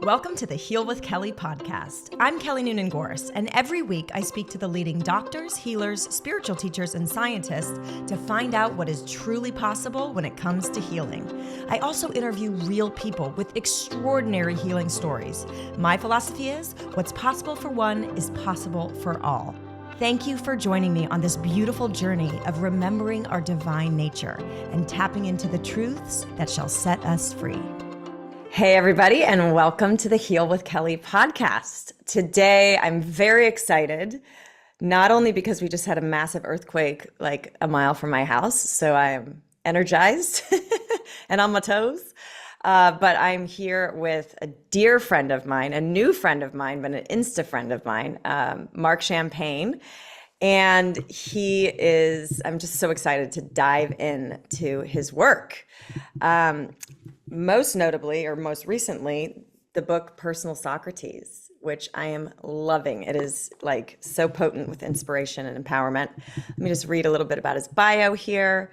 Welcome to the Heal with Kelly podcast. I'm Kelly Noonan-Gorse, and every week I speak to the leading doctors, healers, spiritual teachers, and scientists to find out what is truly possible when it comes to healing. I also interview real people with extraordinary healing stories. My philosophy is, what's possible for one is possible for all. Thank you for joining me on this beautiful journey of remembering our divine nature and tapping into the truths that shall set us free. Hey, everybody, and welcome to the Heal with Kelly podcast. Today, I'm very excited, not only because we just had a massive earthquake like a mile from my house, so I am energized and on my toes, but I'm here with a dear friend of mine, a new friend of mine, but an Insta friend of mine, Marc Champagne. And I'm just so excited to dive into his work. Most notably, or most recently, the book Personal Socrates, which I am loving. It is like so potent with inspiration and empowerment. Let me just read a little bit about his bio here.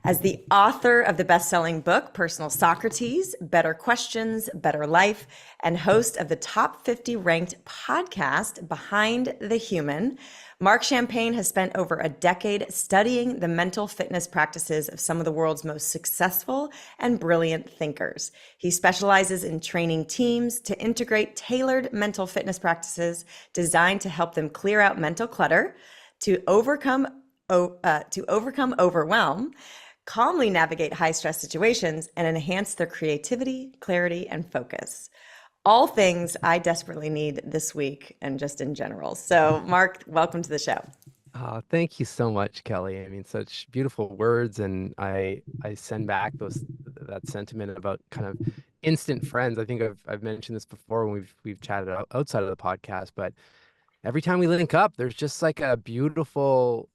As the author of the best-selling book, Personal Socrates, Better Questions, Better Life, and host of the top 50 ranked podcast, Behind the Human, Marc Champagne has spent over a decade studying the mental fitness practices of some of the world's most successful and brilliant thinkers. He specializes in training teams to integrate tailored mental fitness practices designed to help them clear out mental clutter, to overcome overwhelm, calmly navigate high-stress situations, and enhance their creativity, clarity, and focus. All things I desperately need this week and just in general. So, Marc, welcome to the show. Thank you so much, Kelly. I mean, such beautiful words, and I send back that sentiment about kind of instant friends. I think I've mentioned this before when we've chatted outside of the podcast, but every time we link up, there's just like a beautiful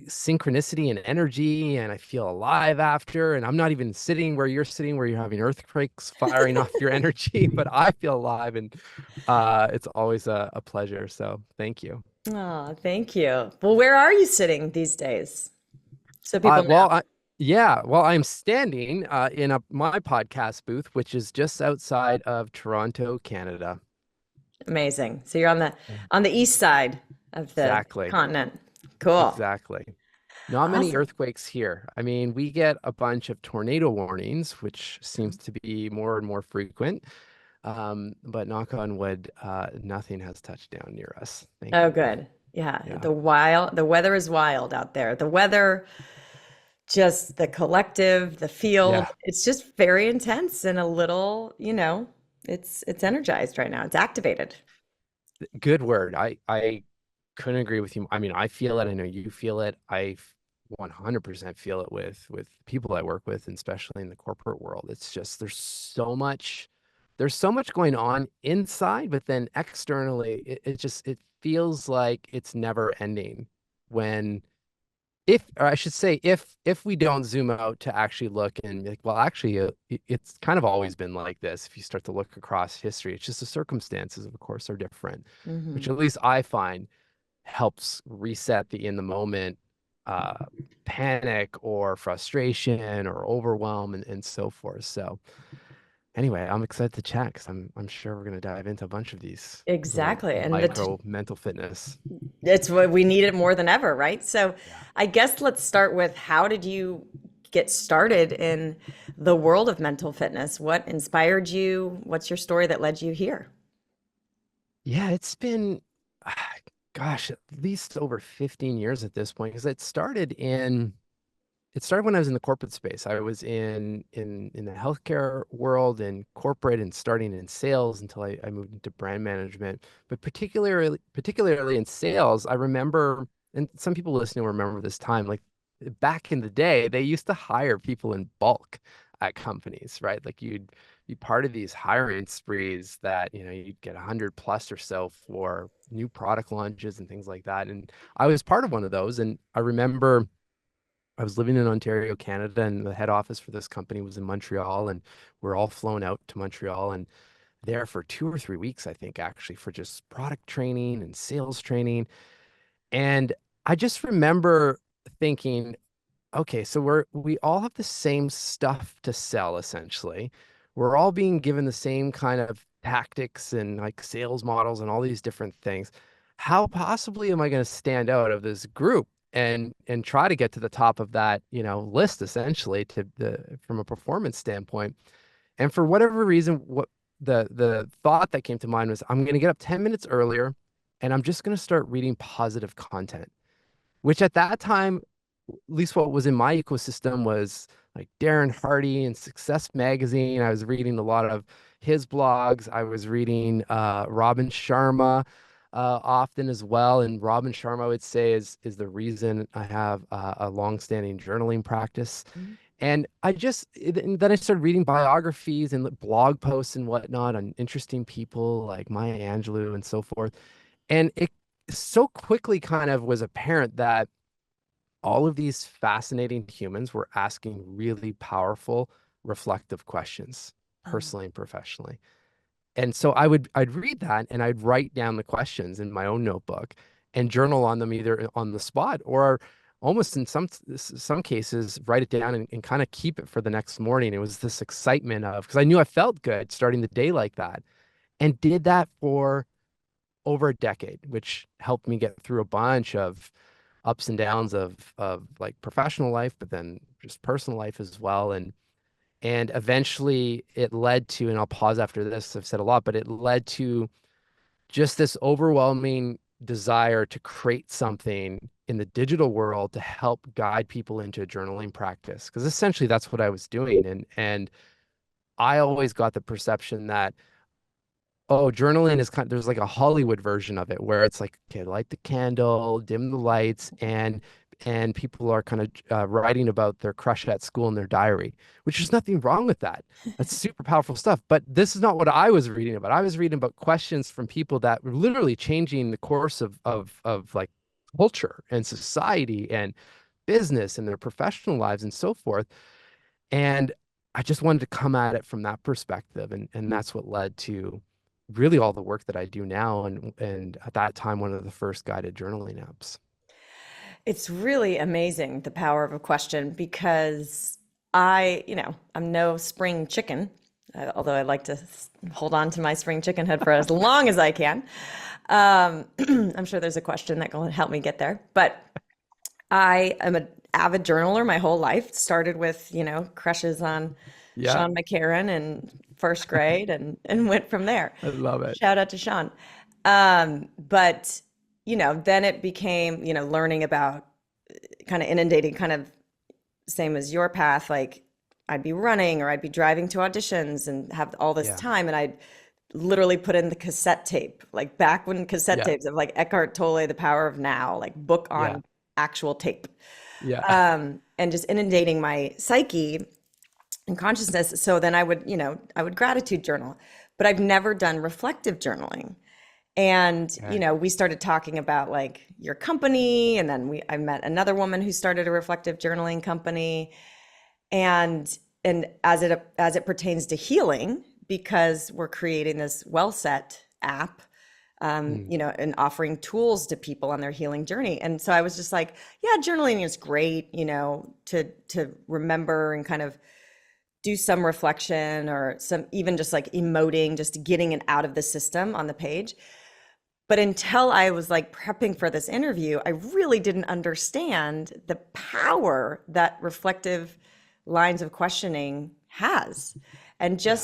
synchronicity and energy, and I feel alive after. And I'm not even sitting where you're sitting, where you're having earthquakes firing off your energy, but I feel alive, and it's always a pleasure. So thank you. Oh, thank you. Well, where are you sitting these days? So people know. Well, I'm standing in my podcast booth, which is just outside of Toronto, Canada. Amazing. So you're on the east side of the Exactly. continent. Cool. Exactly. Not many Awesome. earthquakes here. I mean, we get a bunch of tornado warnings, which seems to be more and more frequent. But knock on wood, nothing has touched down near us. Thank Oh, you. good. Yeah. Yeah. The weather is wild out there. The weather, just the collective, the field, Yeah. it's just very intense and a little, it's energized right now. It's activated. Good word. I couldn't agree with you. I mean, I feel it. I know you feel it. I 100% feel it with people I work with, and especially in the corporate world. It's just there's so much going on inside, but then externally, it feels like it's never ending. When or I should say, if we don't zoom out to actually look and be like, well, actually, it's kind of always been like this. If you start to look across history, it's just the circumstances, of course, are different, which Hmm. at least I find helps reset the in the moment panic or frustration or overwhelm and so forth. So anyway, I'm excited to chat because I'm sure we're going to dive into a bunch of these little Exactly. And micro mental fitness. it's what we need it more than ever, right? So Yeah. I guess let's start with, how did you get started in the world of mental fitness? What inspired you? What's your story that led you here? Yeah, it's been, gosh, at least over 15 years at this point, because it started when I was in the corporate space. I was in the healthcare world and corporate and starting in sales until I moved into brand management. But particularly in sales, I remember, and some people listening will remember this time, like back in the day, they used to hire people in bulk at companies, right? Like you'd be part of these hiring sprees that, you'd get 100 plus or so for new product launches and things like that. And I was part of one of those. And I remember I was living in Ontario, Canada, and the head office for this company was in Montreal, and we're all flown out to Montreal and there for 2 or 3 weeks, I think, actually, for just product training and sales training. And I just remember thinking, okay, so we all have the same stuff to sell essentially. we're all being given the same kind of tactics and like sales models and all these different things. How possibly am I going to stand out of this group and try to get to the top of that, list essentially to the from a performance standpoint? And for whatever reason, what the thought that came to mind was I'm going to get up 10 minutes earlier and I'm just going to start reading positive content, which at that time, at least what was in my ecosystem was like Darren Hardy and Success Magazine. I was reading a lot of his blogs. I was reading Robin Sharma often as well. And Robin Sharma, I would say, is the reason I have a longstanding journaling practice. Mhm. And and then I started reading biographies and blog posts and whatnot on interesting people like Maya Angelou and so forth. And it so quickly kind of was apparent that all of these fascinating humans were asking really powerful, reflective questions, Mm. personally and professionally. And so I'd read that and I'd write down the questions in my own notebook and journal on them either on the spot or almost in some cases write it down and kind of keep it for the next morning. It was this excitement of because I knew I felt good starting the day like that and did that for over a decade, which helped me get through a bunch of ups and downs of like professional life, but then just personal life as well. And eventually it led to, and I'll pause after this, I've said a lot, but it led to just this overwhelming desire to create something in the digital world to help guide people into a journaling practice. Because essentially that's what I was doing. And I always got the perception that oh, journaling is there's like a Hollywood version of it where it's like, okay, light the candle, dim the lights, and people are kind of writing about their crush at school in their diary, which there's nothing wrong with that. That's super powerful stuff. But this is not what I was reading about. I was reading about questions from people that were literally changing the course of like culture and society and business and their professional lives and so forth. And I just wanted to come at it from that perspective. And that's what led to really all the work that I do now. And at that time, one of the first guided journaling apps. It's really amazing the power of a question because I'm no spring chicken, although I like to hold on to my spring chickenhood for as long as I can. I'm sure there's a question that will help me get there. But I am an avid journaler my whole life. Started with, crushes on Yeah, Sean McCarran in first grade and went from there. I love it. Shout out to Sean. But then it became, learning about kind of inundating, kind of same as your path. Like I'd be running or I'd be driving to auditions and have all this Yeah, time. And I'd literally put in the cassette tape, like back when cassette yeah, tapes of like Eckhart Tolle, The Power of Now, like book yeah, on actual tape. yeah, And just inundating my psyche and consciousness. So then I would gratitude journal, but I've never done reflective journaling. And, okay. we started talking about like your company, and then I met another woman who started a reflective journaling company. And as it pertains to healing, because we're creating this Well Set app, Mm, and offering tools to people on their healing journey. And so I was just like, yeah, journaling is great, to remember and kind of do some reflection or some even just like emoting, just getting it out of the system on the page. But until I was like prepping for this interview, I really didn't understand the power that reflective lines of questioning has. And yeah,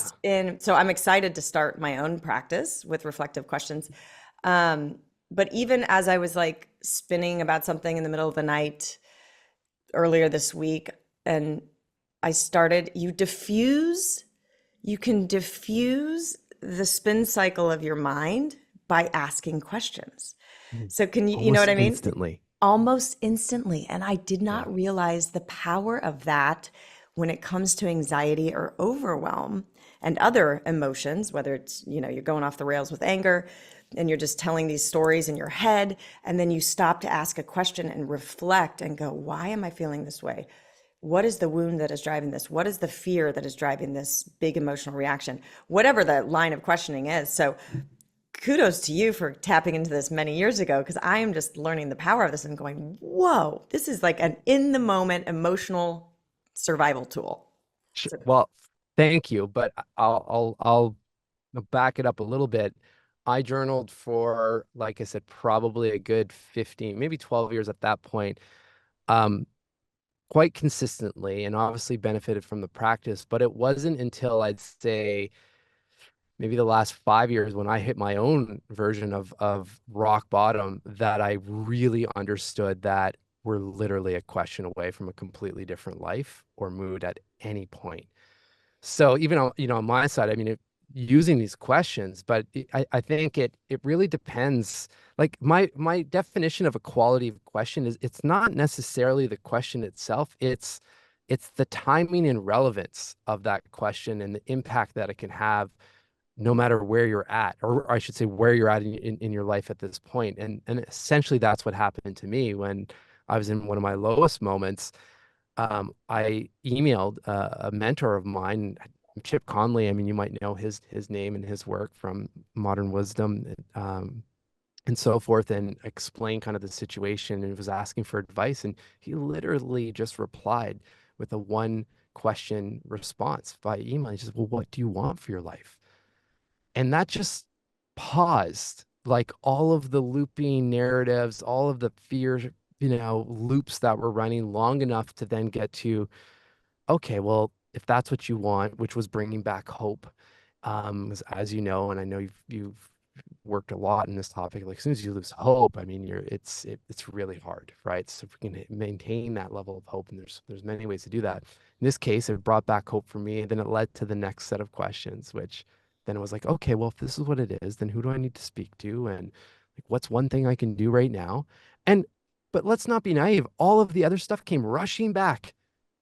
so I'm excited to start my own practice with reflective questions. Um, but even as I was like spinning about something in the middle of the night earlier this week, and I started, you can diffuse the spin cycle of your mind by asking questions. mm. So you know what Almost I mean? instantly. Almost instantly. And I did Yeah, not realize the power of that when it comes to anxiety or overwhelm and other emotions, whether it's, you're going off the rails with anger and you're just telling these stories in your head. And then you stop to ask a question and reflect and go, why am I feeling this way? What is the wound that is driving this? What is the fear that is driving this big emotional reaction? Whatever the line of questioning is. So kudos to you for tapping into this many years ago, because I am just learning the power of this and going, whoa, this is like an in the moment emotional survival tool. So, well. Thank you, but I'll back it up a little bit. I journaled for, like I said, probably a good 15, maybe 12 years at that point, um, quite consistently, and obviously benefited from the practice. But it wasn't until I'd say maybe the last 5 years when I hit my own version of rock bottom that I really understood that we're literally a question away from a completely different life or mood at any point. So even on, on my side, I mean, using these questions, but I think it really depends. Like my definition of a quality of question is it's not necessarily the question itself. It's the timing and relevance of that question and the impact that it can have no matter where you're at, or I should say where you're at in your life at this point. And essentially that's what happened to me when I was in one of my lowest moments. I emailed a mentor of mine, Chip Conley. I mean, you might know his name and his work from Modern Wisdom, and so forth, and explained kind of the situation and was asking for advice. And he literally just replied with a one question response via email. He says, "Well, what do you want for your life?" And that just paused like all of the looping narratives, all of the fear, loops that were running long enough to then get to, okay, well, if that's what you want, which was bringing back hope, as you know, and I know you've worked a lot in this topic. Like as soon as you lose hope, I mean, it's really hard, right? So if we can maintain that level of hope, and there's many ways to do that. In this case, it brought back hope for me, and then it led to the next set of questions, which then it was like, okay, well, if this is what it is, then who do I need to speak to, and like, what's one thing I can do right now? And but let's not be naive. All of the other stuff came rushing back,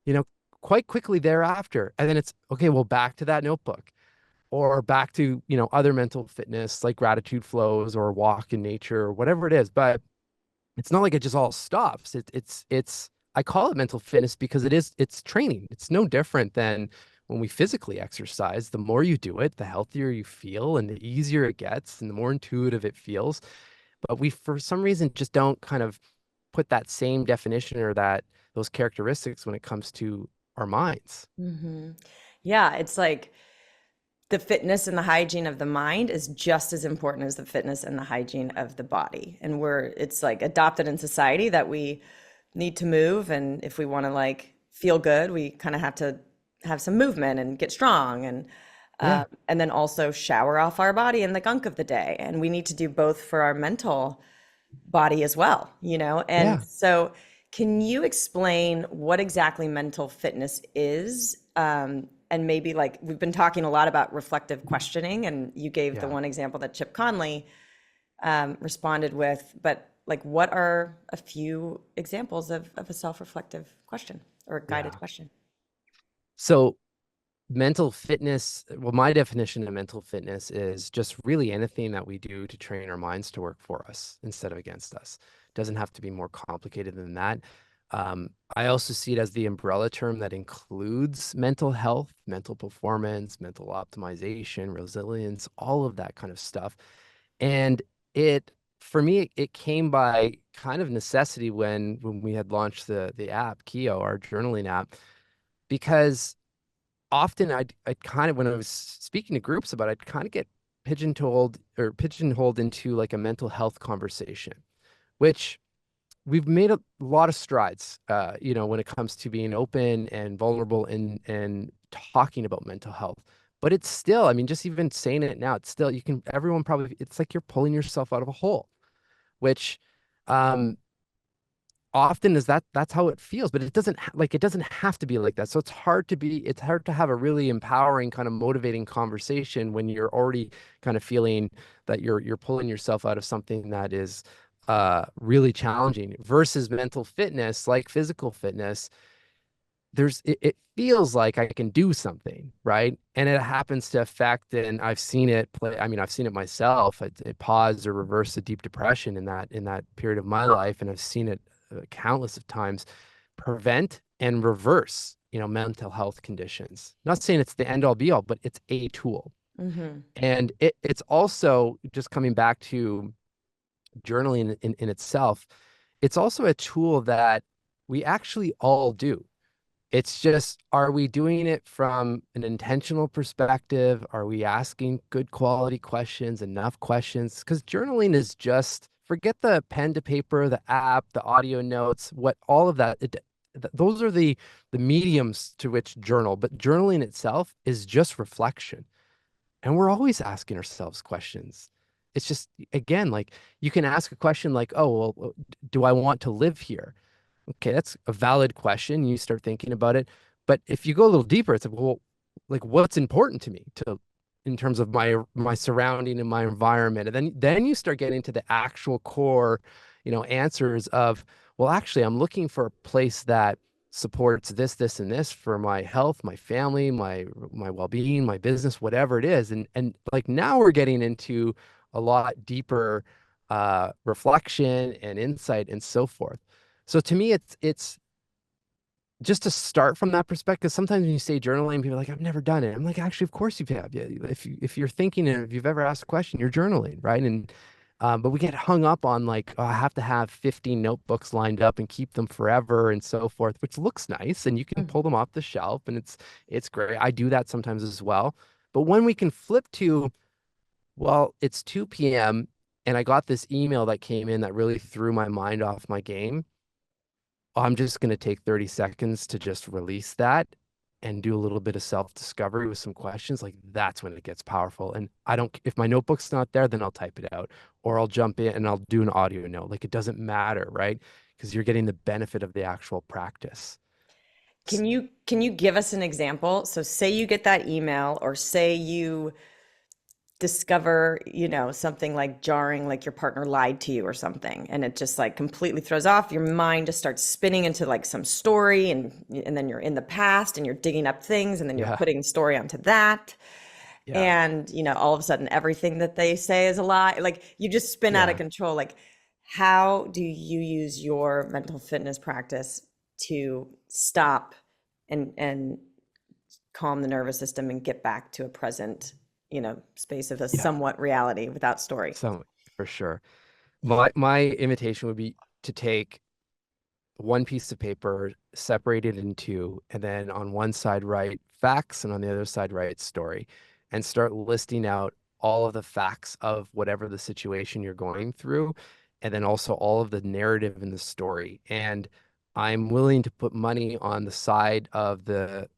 you know, quite quickly thereafter. And then it's okay, well, back to that notebook or back to, other mental fitness like gratitude flows or walk in nature or whatever it is. But it's not like it just all stops. It's I call it mental fitness because it's training. It's no different than when we physically exercise. The more you do it, the healthier you feel and the easier it gets and the more intuitive it feels. But we, for some reason, just don't kind of put that same definition or those characteristics when it comes to our minds. Hmm. Yeah, it's like the fitness and the hygiene of the mind is just as important as the fitness and the hygiene of the body. And it's like adopted in society that we need to move. And if we want to like feel good, we kind of have to have some movement and get strong Yeah. and then also shower off our body in the gunk of the day. And we need to do both for our mental body as well, you know? And Yeah. so, can you explain what exactly mental fitness is? And maybe like we've been talking a lot about reflective questioning, and you gave the Yeah. one example that Chip Conley responded with, but like what are a few examples of a self-reflective question or a guided Yeah. question? So mental fitness, well, my definition of mental fitness is just really anything that we do to train our minds to work for us instead of against us. It doesn't have to be more complicated than that. I also see it as the umbrella term that includes mental health, mental performance, mental optimization, resilience, all of that kind of stuff. And for me, it came by kind of necessity when we had launched the app, Keo, our journaling app, because often I'd kind of, when I was speaking to groups about it, I'd kind of get pigeonholed into like a mental health conversation, which we've made a lot of strides, when it comes to being open and vulnerable and talking about mental health. But it's still, I mean, just even saying it now, it's still, everyone probably, it's like you're pulling yourself out of a hole, which, um, often that's how it feels, but it doesn't have to be like that. So it's hard to have a really empowering kind of motivating conversation when you're already kind of feeling that you're pulling yourself out of something that is really challenging versus mental fitness, like physical fitness. It feels like I can do something, right? And it happens to affect, and I've seen it play. I mean, I've seen it myself. It paused or reversed a deep depression in that period of my life, and I've seen it countless of times prevent and reverse, mental health conditions. Not saying it's the end all be all, but it's a tool. Mm-hmm. And it's also just coming back to journaling in itself. It's also a tool that we actually all do. It's just, are we doing it from an intentional perspective? Are we asking good quality questions, enough questions? Because journaling is just, forget the pen to paper, the app, the audio notes, what all of that. Those are the mediums to which journal, but journaling itself is just reflection. And we're always asking ourselves questions. It's just, again, like you can ask a question like, oh, well, do I want to live here? Okay, that's a valid question. You start thinking about it. But if you go a little deeper, it's like, well, like what's important to me to in terms of my surrounding and my environment. And then you start getting to the actual core, answers of, well, actually, I'm looking for a place that supports this, this, and this for my health, my family, my well-being, my business, whatever it is. And like now we're getting into a lot deeper reflection and insight and so forth. So to me, it's just to start from that perspective. Sometimes when you say journaling, people are like, I've never done it. I'm like, actually, of course you have. Yeah, if you're thinking and if you've ever asked a question, you're journaling, right? And but we get hung up on like, oh, I have to have 15 notebooks lined up and keep them forever and so forth, which looks nice and you can pull them off the shelf and it's great. I do that sometimes as well. But when we can flip to, well, it's 2 p.m. and I got this email that came in that really threw my mind off my game. I'm just going to take 30 seconds to just release that and do a little bit of self-discovery with some questions. Like that's when it gets powerful. And I don't, if my notebook's not there, then I'll type it out or I'll jump in and I'll do an audio note. Like it doesn't matter, right? Because you're getting the benefit of the actual practice. Can you give us an example? So say you get that email or say you discover, something like jarring, like your partner lied to you or something, and it just like completely throws off your mind, just starts spinning into like some story, and then you're in the past and you're digging up things and then you're Yeah. putting story onto that. Yeah. And, all of a sudden everything that they say is a lie. Like you just spin out of Yeah. control. Like how do you use your mental fitness practice to stop and calm the nervous system and get back to a present, space of a Yeah. somewhat reality without story? So for sure. My invitation would be to take one piece of paper, separate it in two, and then on one side write facts and on the other side write story, and start listing out all of the facts of whatever the situation you're going through, and then also all of the narrative in the story. And I'm willing to put money on the side of the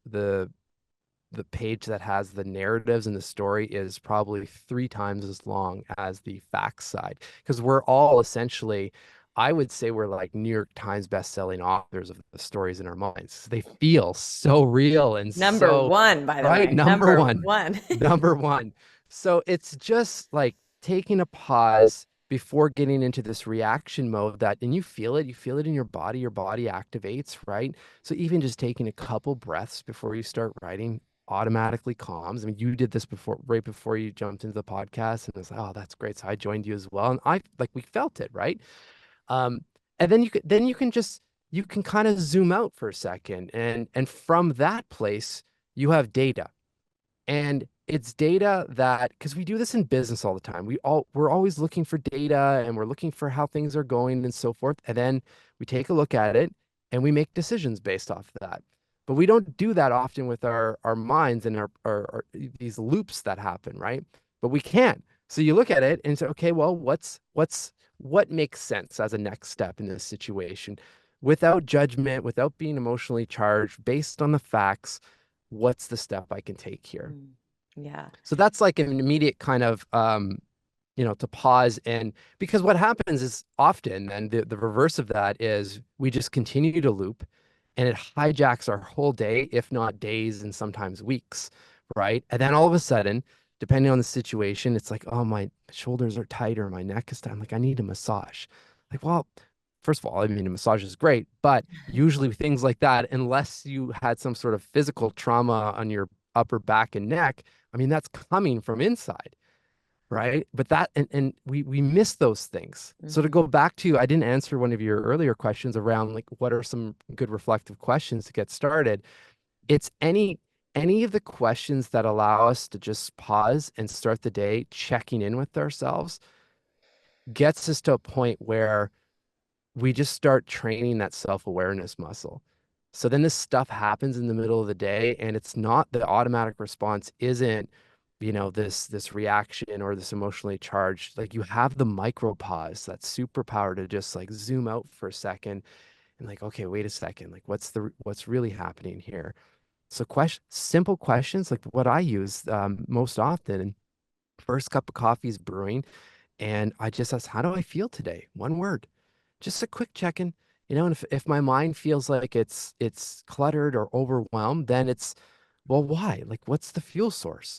page that has the narratives and the story is probably 3 times as long as the facts side because we're all essentially, I would say we're like New York Times best-selling authors of the stories in our minds. They feel so real and Number so one, by the right. way, Number number one. one. Number one. So it's just like taking a pause before getting into this reaction mode that, and you feel it in your body activates, right? So even just taking a couple breaths before you start writing automatically calms. I mean, you did this before, right before you jumped into the podcast, and it's like, oh, that's great. So I joined you as well, and I like we felt it, right? Um, and then you can kind of zoom out for a second, and from that place you have data. And it's data that, because we do this in business all the time. We're always looking for data and we're looking for how things are going and so forth. And then we take a look at it and we make decisions based off of that. But we don't do that often with our minds and our these loops that happen, right? But we can. So you look at it and say, okay, well, what makes sense as a next step in this situation without judgment, without being emotionally charged, based on the facts, what's the step I can take here? Mm. Yeah. So that's like an immediate kind of to pause. And because what happens is often, and the reverse of that is we just continue to loop and it hijacks our whole day, if not days and sometimes weeks, right? And then all of a sudden, depending on the situation, it's like, oh, my shoulders are tighter, my neck is tight. I'm like, I need a massage. Like, well, first of all, I mean, a massage is great, but usually things like that, unless you had some sort of physical trauma on your upper back and neck, I mean, that's coming from inside, right? But that and we miss those things. So to Mhm. go back to, I didn't answer one of your earlier questions around like what are some good reflective questions to get started. It's any of the questions that allow us to just pause and start the day checking in with ourselves gets us to a point where we just start training that self-awareness muscle. So then this stuff happens in the middle of the day, and it's not the automatic response isn't, this reaction or this emotionally charged. Like you have the micro pause, that superpower to just like zoom out for a second and like, okay, wait a second, like what's really happening here? So simple questions like what I use most often. First cup of coffee is brewing, and I just ask, how do I feel today? One word, just a quick check-in. And if my mind feels like it's cluttered or overwhelmed, then it's, well, why? Like, what's the fuel source?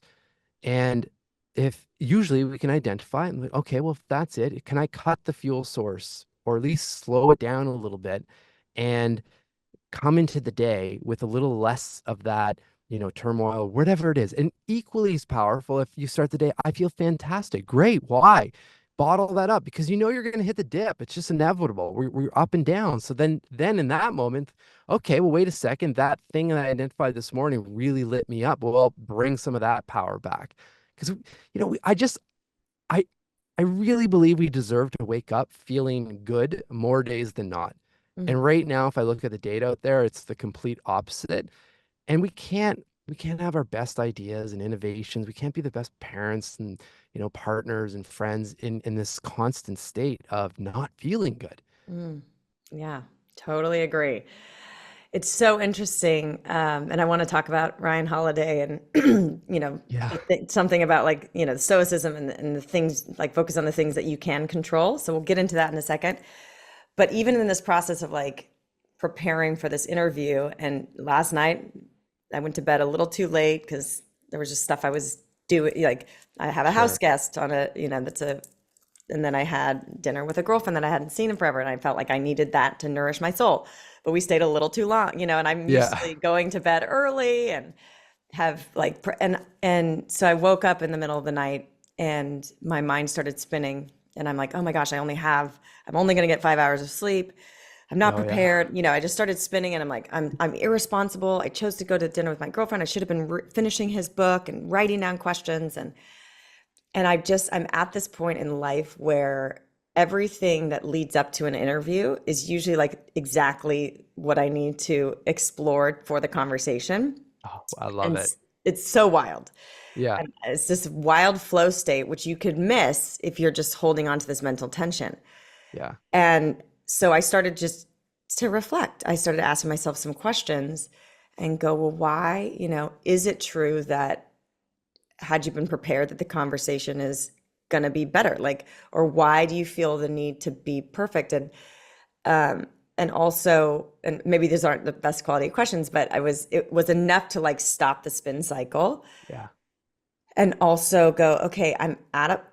And if usually we can identify, and like, okay, well, if that's it, can I cut the fuel source or at least slow it down a little bit and come into the day with a little less of that, turmoil, whatever it is. And equally as powerful, if you start the day, I feel fantastic. Great. Why? Bottle that up because you're going to hit the dip. It's just inevitable. We're up and down. So then in that moment, okay, well, wait a second. That thing that I identified this morning really lit me up. Well, I'll bring some of that power back. Because, I, I really believe we deserve to wake up feeling good more days than not. Mm. And right now, if I look at the data out there, it's the complete opposite. And we can't have our best ideas and innovations. We can't be the best parents and, partners and friends in this constant state of not feeling good. Mm. Yeah, totally agree. It's so interesting. And I want to talk about Ryan Holiday and, Yeah, something about like, Stoicism and the things like focus on the things that you can control. So we'll get into that in a second. But even in this process of like preparing for this interview, and last night I went to bed a little too late because there was just stuff I was doing. Like I have a house sure. guest on and then I had dinner with a girlfriend that I hadn't seen in forever. And I felt like I needed that to nourish my soul. But we stayed a little too long, and I'm Yeah. usually going to bed early and have like, and so I woke up in the middle of the night and my mind started spinning. And I'm like, oh my gosh, I'm only going to get 5 hours of sleep. I'm not Oh, yeah. prepared. I just started spinning and I'm like, I'm irresponsible. I chose to go to dinner with my girlfriend. I should have been finishing his book and writing down questions. And I'm at this point in life where everything that leads up to an interview is usually like exactly what I need to explore for the conversation. Oh, I love And it. it's so wild. Yeah. And it's this wild flow state, which you could miss if you're just holding on to this mental tension. Yeah. And so I started just to reflect. I started asking myself some questions and go, well, why, is it true that had you been prepared that the conversation is going to be better? Like, or why do you feel the need to be perfect? And also, and maybe these aren't the best quality questions, but it was enough to like stop the spin cycle Yeah. and also go, okay,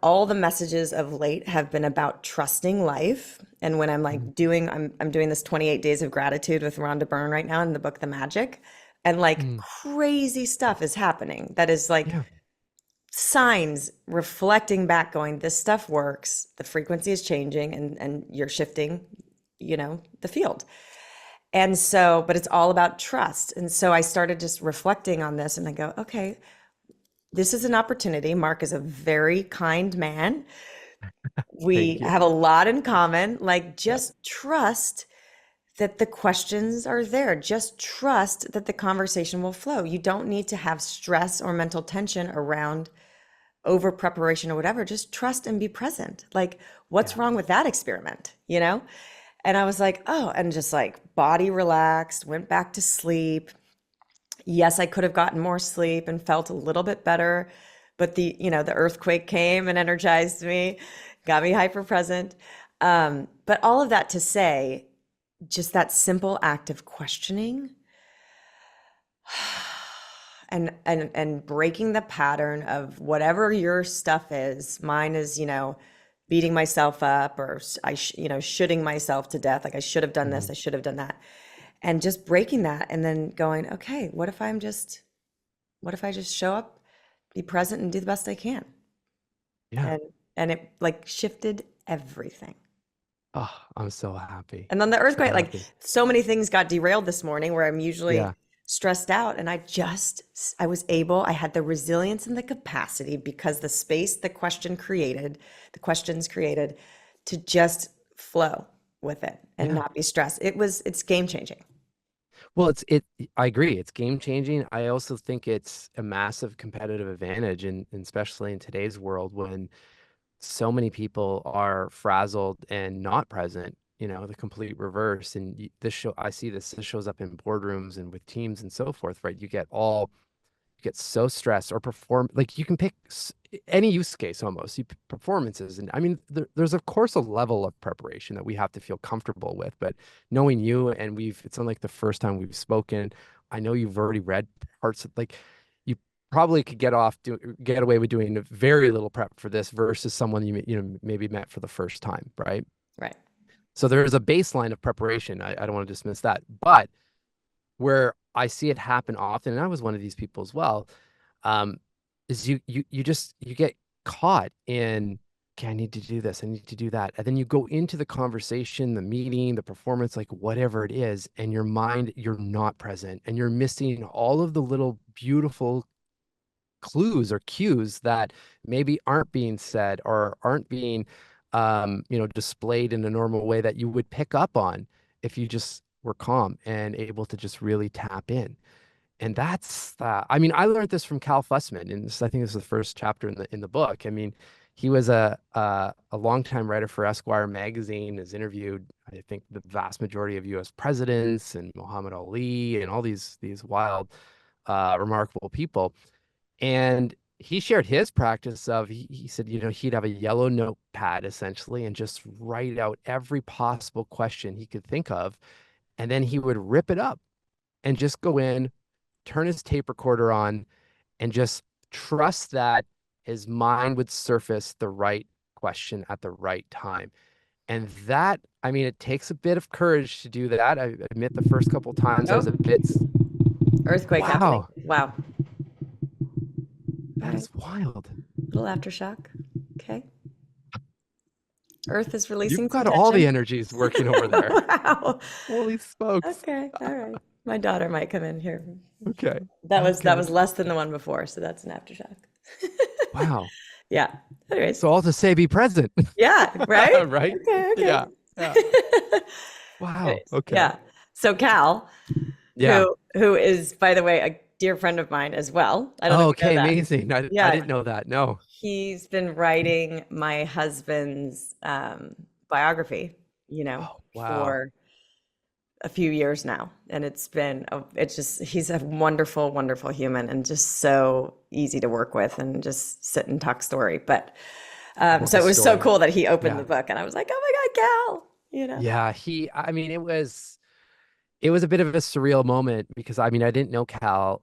all the messages of late have been about trusting life. And when I'm Mhm. like I'm doing this 28 days of gratitude with Rhonda Byrne right now in the book, The Magic. And like Mm. crazy stuff is happening that is like Yeah. signs reflecting back going, this stuff works. The frequency is changing and you're shifting, the field. And so, but it's all about trust. And so I started just reflecting on this and I go, okay, this is an opportunity. Mark is a very kind man. We Thank you. have a lot in common. Like, Yeah. just trust that the questions are there. Just trust that the conversation will flow. You don't need to have stress or mental tension around over preparation or whatever. Just trust and be present. Like, what's Yeah. wrong with that experiment? And I was like, oh, and just like body relaxed, went back to sleep. Yes, I could have gotten more sleep and felt a little bit better, but the earthquake came and energized me, got me hyper present. But all of that to say, just that simple act of questioning and breaking the pattern of whatever your stuff is. Mine is, beating myself up or shooting myself to death. Like I should have done this, Mhm. I should have done that. And just breaking that and then going, okay, what if I just show up, be present and do the best I can? Yeah. And it like shifted everything. Oh, I'm so happy. And then the So earthquake, like happy. so many things got derailed this morning where I'm usually Yeah. stressed out. And I had the resilience and the capacity because the space the questions created to just flow with it and Yeah. not be stressed. It's game changing. Well, I agree. It's game changing. I also think it's a massive competitive advantage, and especially in today's world when so many people are frazzled and not present, the complete reverse. And I see this shows up in boardrooms and with teams and so forth, right? You get so stressed or perform, like you can pick any use case almost, performances. And I mean, there's of course a level of preparation that we have to feel comfortable with, but knowing you and it's not like the first time we've spoken. I know you've already read parts of like, you probably could get away with doing very little prep for this versus someone maybe met for the first time, right? Right. So there is a baseline of preparation. I don't want to dismiss that, but where I see it happen often, and I was one of these people as well, um, is you get caught in, okay, I need to do this, I need to do that. And then you go into the conversation, the meeting, the performance, like whatever it is, and you're not present and you're missing all of the little beautiful clues or cues that maybe aren't being said or aren't being displayed in a normal way that you would pick up on if you just were calm and able to just really tap in. And I mean, I learned this from Cal Fussman, and I think this is the first chapter in the book. I mean, he was a longtime writer for Esquire magazine, has interviewed, I think, the vast majority of US presidents and Muhammad Ali and all these wild, remarkable people. And he shared his practice of, he said, he'd have a yellow notepad essentially and just write out every possible question he could think of. And then he would rip it up and just go in, turn his tape recorder on, and just trust that his mind would surface the right question at the right time. And that, I mean, it takes a bit of courage to do that. I admit the first couple of times I Oh, was a bit, earthquake happening. wow, Wow. All that right. is wild. Little aftershock. Okay. Earth is releasing You've some got all the tension. energies working over there. Wow. Holy smokes. Okay. All right. My daughter might come in here. Okay. That Okay. was less than the one before, so that's an aftershock. Wow. Yeah. Anyways. So all to say, be present. Yeah, right? Right? Okay, okay. Yeah. Yeah. Wow. Anyways, Okay. yeah. So Cal, Yeah. who is, by the way, a dear friend of mine as well. I don't know Oh, if you know okay. that. Amazing. I Yeah, didn't know that. No. he's been writing my husband's biography, Oh, wow. for a few years now. And it's just, he's a wonderful, wonderful human and just so easy to work with and just sit and talk story. But Well, so it his was so story. cool that he opened the Yeah. book and I was like, oh my God, Cal, Yeah. I mean, it was a bit of a surreal moment because I mean, I didn't know Cal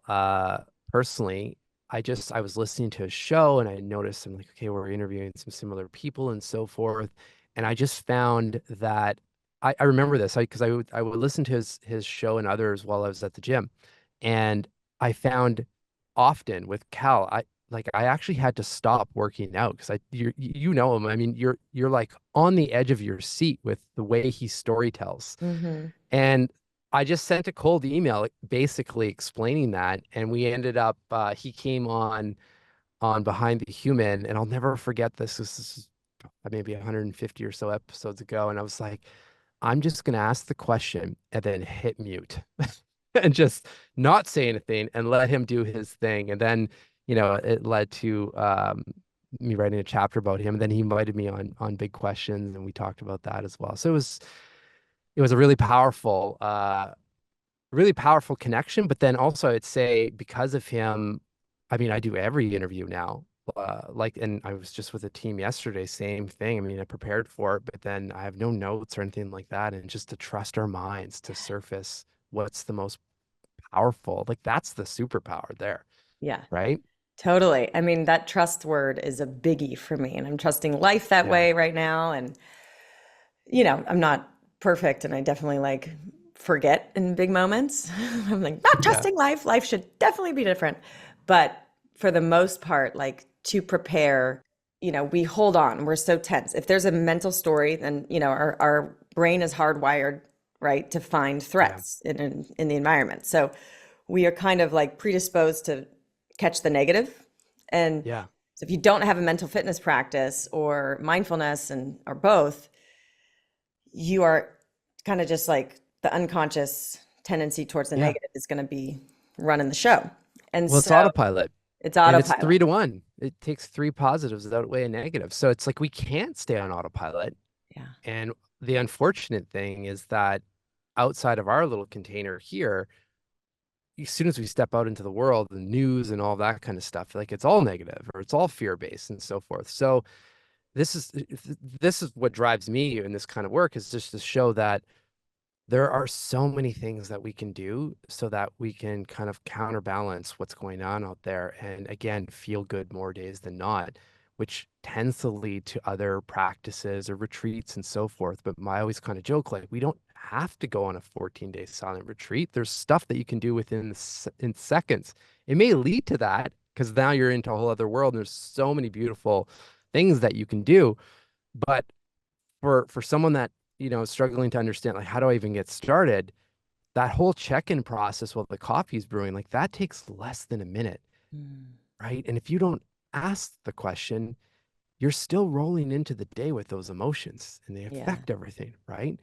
personally. I was listening to his show and I noticed, I'm like, okay, we're interviewing some similar people and so forth. And I just found that I remember this because I would listen to his show and others while I was at the gym. And I found often with Cal, I actually had to stop working out because you know him. I mean, you're like on the edge of your seat with the way he story tells. hmm And I just sent a cold email basically explaining that. And we ended up, he came on Behind the Human, and I'll never forget this. This is maybe 150 or so episodes ago. And I was like, I'm just going to ask the question and then hit mute and just not say anything and let him do his thing. And then, it led to me writing a chapter about him. And then he invited me on Big Questions, and we talked about that as well. So it was a really powerful connection. But then also I'd say because of him, I mean, I do every interview now. And I was just with a team yesterday, same thing. I mean, I prepared for it, but then I have no notes or anything like that. And just to trust our minds to surface what's the most powerful, like that's the superpower there, Yeah, right? totally. I mean, that trust word is a biggie for me, and I'm trusting life that Yeah. way right now. And, I'm not perfect, and I definitely like forget in big moments. I'm like, not Yeah. trusting life. Life should definitely be different. But for the most part, like to prepare, we hold on. We're so tense. If there's a mental story, then, our brain is hardwired, right, to find Yeah. threats in the environment. So we are kind of like predisposed to catch the negative. And Yeah. so if you don't have a mental fitness practice or mindfulness or both, you are kind of just like the unconscious tendency towards the Yeah. negative is going to be running the show. And Well, it's so autopilot. it's And it's autopilot. 3 to 1. It takes three positives to outweigh a negative. So it's like we can't stay on autopilot. Yeah. And the unfortunate thing is that outside of our little container here, as soon as we step out into the world, the news and all that kind of stuff, like it's all negative or it's all fear-based and so forth. So this is this is what drives me in this kind of work, is just to show that there are so many things that we can do so that we can kind of counterbalance what's going on out there. And again, feel good more days than not, which tends to lead to other practices or retreats and so forth. But I always kind of joke, like, we don't have to go on a 14-day silent retreat. There's stuff that you can do in seconds. It may lead to that because now you're into a whole other world. And there's so many beautiful things that you can do. But for someone that, is struggling to understand, like, how do I even get started? That whole check-in process while the coffee's brewing, like, that takes less than a minute, Mm. right? And if you don't ask the question, you're still rolling into the day with those emotions and they Yeah. affect everything, right?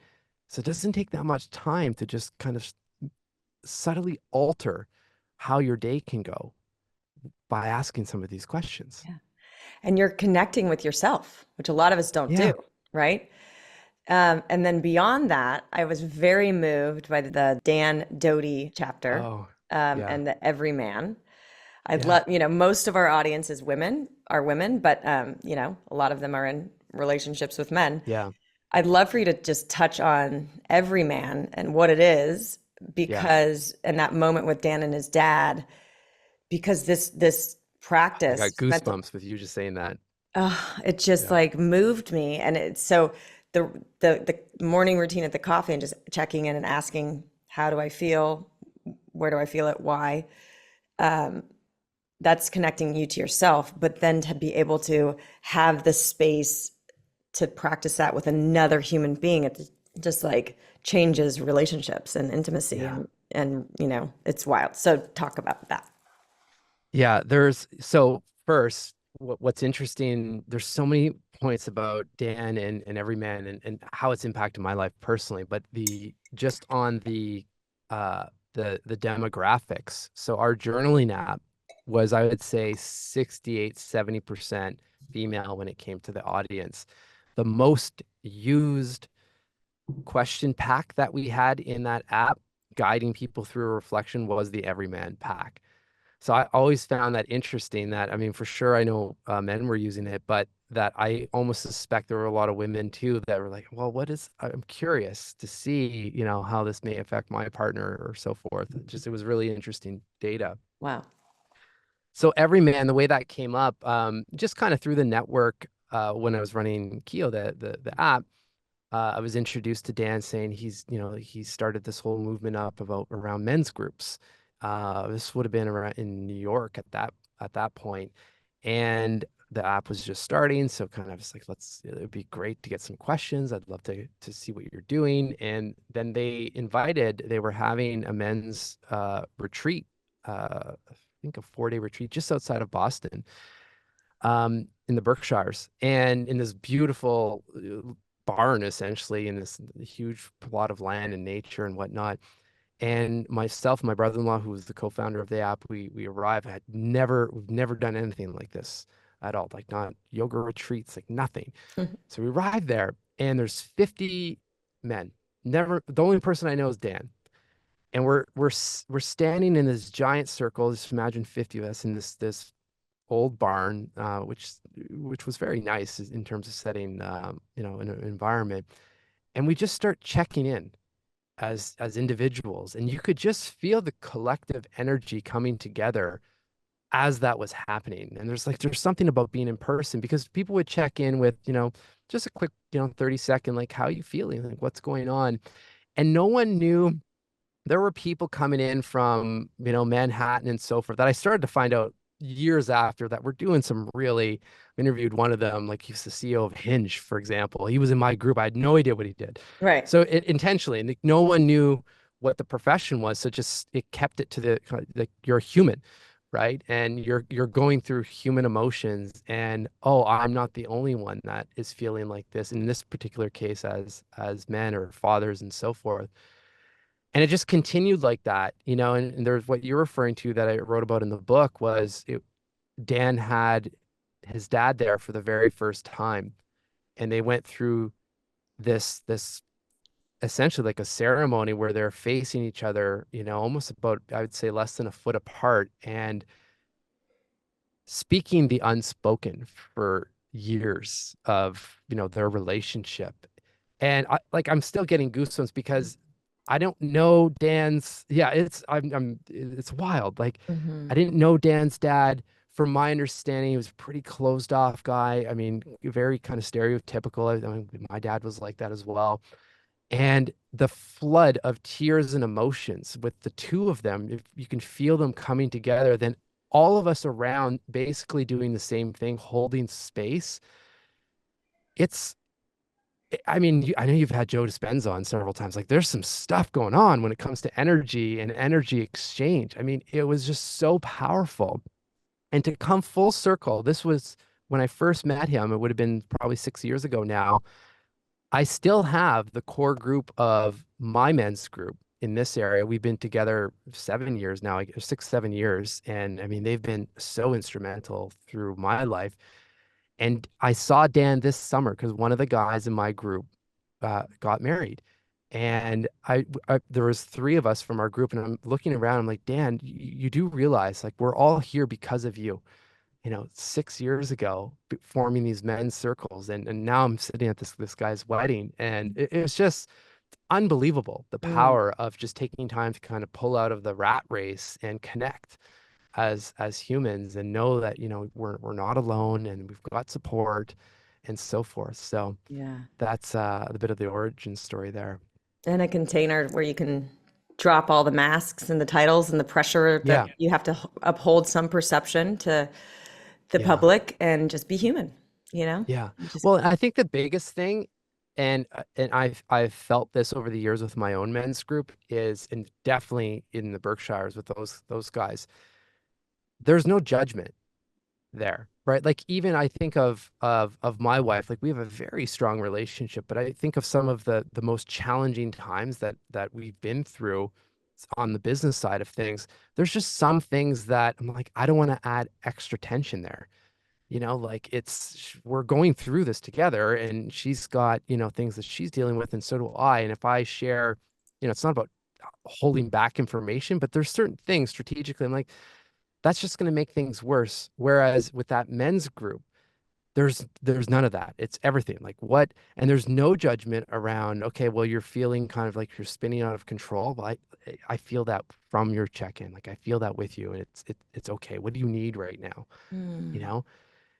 So it doesn't take that much time to just kind of subtly alter how your day can go by asking some of these questions. Yeah. And you're connecting with yourself, which a lot of us don't do, Yeah. right? And then beyond that, I was very moved by the Dan Doty chapter, Oh, yeah. and the Everyman. I'd Yeah. love, most of our audience is women, are women, but a lot of them are in relationships with men. Yeah. I'd love for you to just touch on Everyman and what it is, Yeah. because in that moment with Dan and his dad, because this I got practice mental, goosebumps with you just saying that. it just Yeah. like moved me. And it's so the the morning routine at the coffee and just checking in and asking, how do I feel? Where do I feel it? Why? That's connecting you to yourself, but then to be able to have the space to practice that with another human being, it just like changes relationships and intimacy, Yeah. and it's wild. So talk about that. Yeah, so first, what's interesting, there's so many points about Dan and Everyman and how it's impacted my life personally, but the just on uh the demographics. So our journaling app was, I would say, 68, 70% female when it came to the audience. The most used question pack that we had in that app guiding people through a reflection was the Everyman pack. So I always found that interesting, that, I mean, for sure, I know men were using it, but that I almost suspect there were a lot of women too that were like, well, I'm curious to see, how this may affect my partner or so forth. It was really interesting data. Wow. So Everyman, the way that came up, just kind of through the network, when I was running Keo, the app, I was introduced to Dan, saying he started this whole movement up around men's groups. This would have been around in New York at that point, and the app was just starting. So kind of just like, it'd be great to get some questions. I'd love to see what you're doing. And then they were having a men's retreat, I think a 4-day retreat just outside of Boston, in the Berkshires, and in this beautiful barn, essentially, in this huge plot of land and nature and whatnot. And myself, my brother-in-law, who was the co-founder of the app, we arrived. We've never done anything like this at all, like not yoga retreats, like nothing. So we arrived there, and there's 50 men. Never, the only person I know is Dan. And we're standing in this giant circle. Just imagine 50 of us in this old barn, which was very nice in terms of setting, an environment. And we just start checking in as individuals, and you could just feel the collective energy coming together as that was happening. And there's something about being in person, because people would check in with, just a quick, 30-second, like, how are you feeling? Like, what's going on? And no one knew. There were people coming in from, Manhattan and so forth, that I started to find out years after, that were doing some really, interviewed one of them, like, he's the CEO of Hinge, for example. He was in my group. I had no idea what he did. Right. So it intentionally, and like, no one knew what the profession was. So just, it kept it to like, you're human, right? And you're going through human emotions, and, oh, I'm not the only one that is feeling like this in this particular case, as men or fathers and so forth. And it just continued like that, and there's what you're referring to that I wrote about in the book was Dan had his dad there for the very first time, and they went through this essentially like a ceremony where they're facing each other, almost about, I would say, less than a foot apart, and speaking the unspoken for years of, their relationship. And I'm still getting goosebumps because I don't know Dan's, yeah, it's wild. Like, Mm-hmm. I didn't know Dan's dad. From my understanding, he was a pretty closed off guy. I mean, very kind of stereotypical. I mean, my dad was like that as well. And the flood of tears and emotions with the two of them, if you can feel them coming together, then all of us around basically doing the same thing, holding space. It's, I mean, I know you've had Joe Dispenza on several times. Like, there's some stuff going on when it comes to energy and energy exchange. I mean, it was just so powerful. And to come full circle, this was when I first met him. It would have been probably 6 years ago now. I still have the core group of my men's group in this area. We've been together 7 years now, like 6, 7 years. And I mean, they've been so instrumental through my life. And I saw Dan this summer because one of the guys in my group got married. And there was three of us from our group, and I'm looking around. I'm like, Dan, you do realize like we're all here because of you. 6 years ago, forming these men's circles, and now I'm sitting at this guy's wedding, and it was just unbelievable, the Mm, power of just taking time to kind of pull out of the rat race and connect as humans, and know that we're not alone, and we've got support and so forth. So yeah. that's a bit of the origin story there. And a container where you can drop all the masks and the titles and the pressure that Yeah, you have to uphold some perception to the yeah. public and just be human, you know? Yeah. Just Well, I think the biggest thing, and I've felt this over the years with my own men's group, is, and definitely in the Berkshires with those guys, there's no judgment there, right? Like, even I think of my wife, like, we have a very strong relationship, but I think of some of the most challenging times that we've been through on the business side of things. There's just some things that I'm like, I don't want to add extra tension there. Like, we're going through this together, and she's got, things that she's dealing with, and so do I. And if I share, it's not about holding back information, but there's certain things strategically, I'm like, that's just going to make things worse. Whereas with that men's group, there's none of that. It's everything. Like, what, and there's no judgment around, okay, well, you're feeling kind of like you're spinning out of control. Well, I feel that from your check-in. Like, I feel that with you, and it's okay. What do you need right now? You mm, know?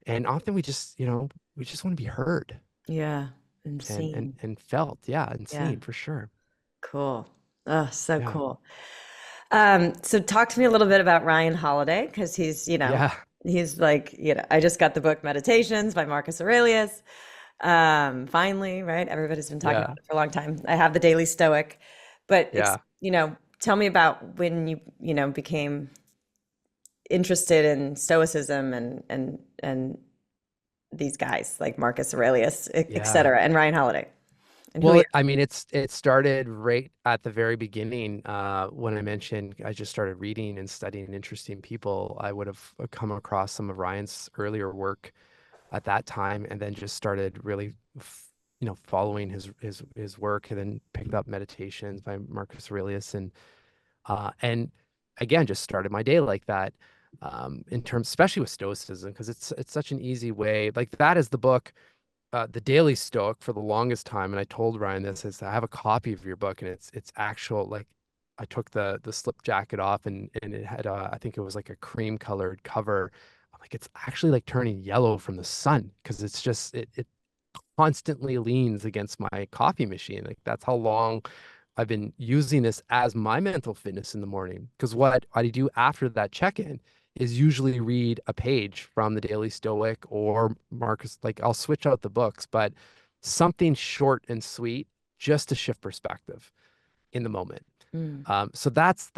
And often we just want to be heard yeah, and and insane. and felt. Yeah, and Yeah, seen for sure. cool. Oh, so Yeah. cool. So talk to me a little bit about Ryan Holiday, because Yeah. he's like, I just got the book Meditations by Marcus Aurelius. Finally, right? Everybody's been talking Yeah. about it for a long time. I have the Daily Stoic, but Yeah. tell me about when you became interested in Stoicism and these guys like Marcus Aurelius, et Yeah. cetera, and Ryan Holiday, and who he Well, is. I mean, it started right at the very beginning. When I mentioned I just started reading and studying interesting people, I would have come across some of Ryan's earlier work at that time, and then just started really, following his work, and then picked up Meditations by Marcus Aurelius, and again, just started my day like that. In terms, especially with Stoicism, because it's such an easy way. Like, that is the book, the Daily Stoic, for the longest time. And I told Ryan this, is I have a copy of your book, and it's actual, like, I took the slip jacket off, and it had I think it was like a cream colored cover. I'm like, it's actually like turning yellow from the sun, because it's just it constantly leans against my coffee machine. Like, that's how long I've been using this as my mental fitness in the morning. Because what I do after that check-in is usually read a page from the Daily Stoic or Marcus. Like, I'll switch out the books, but something short and sweet, just to shift perspective in the moment. Mm, So that's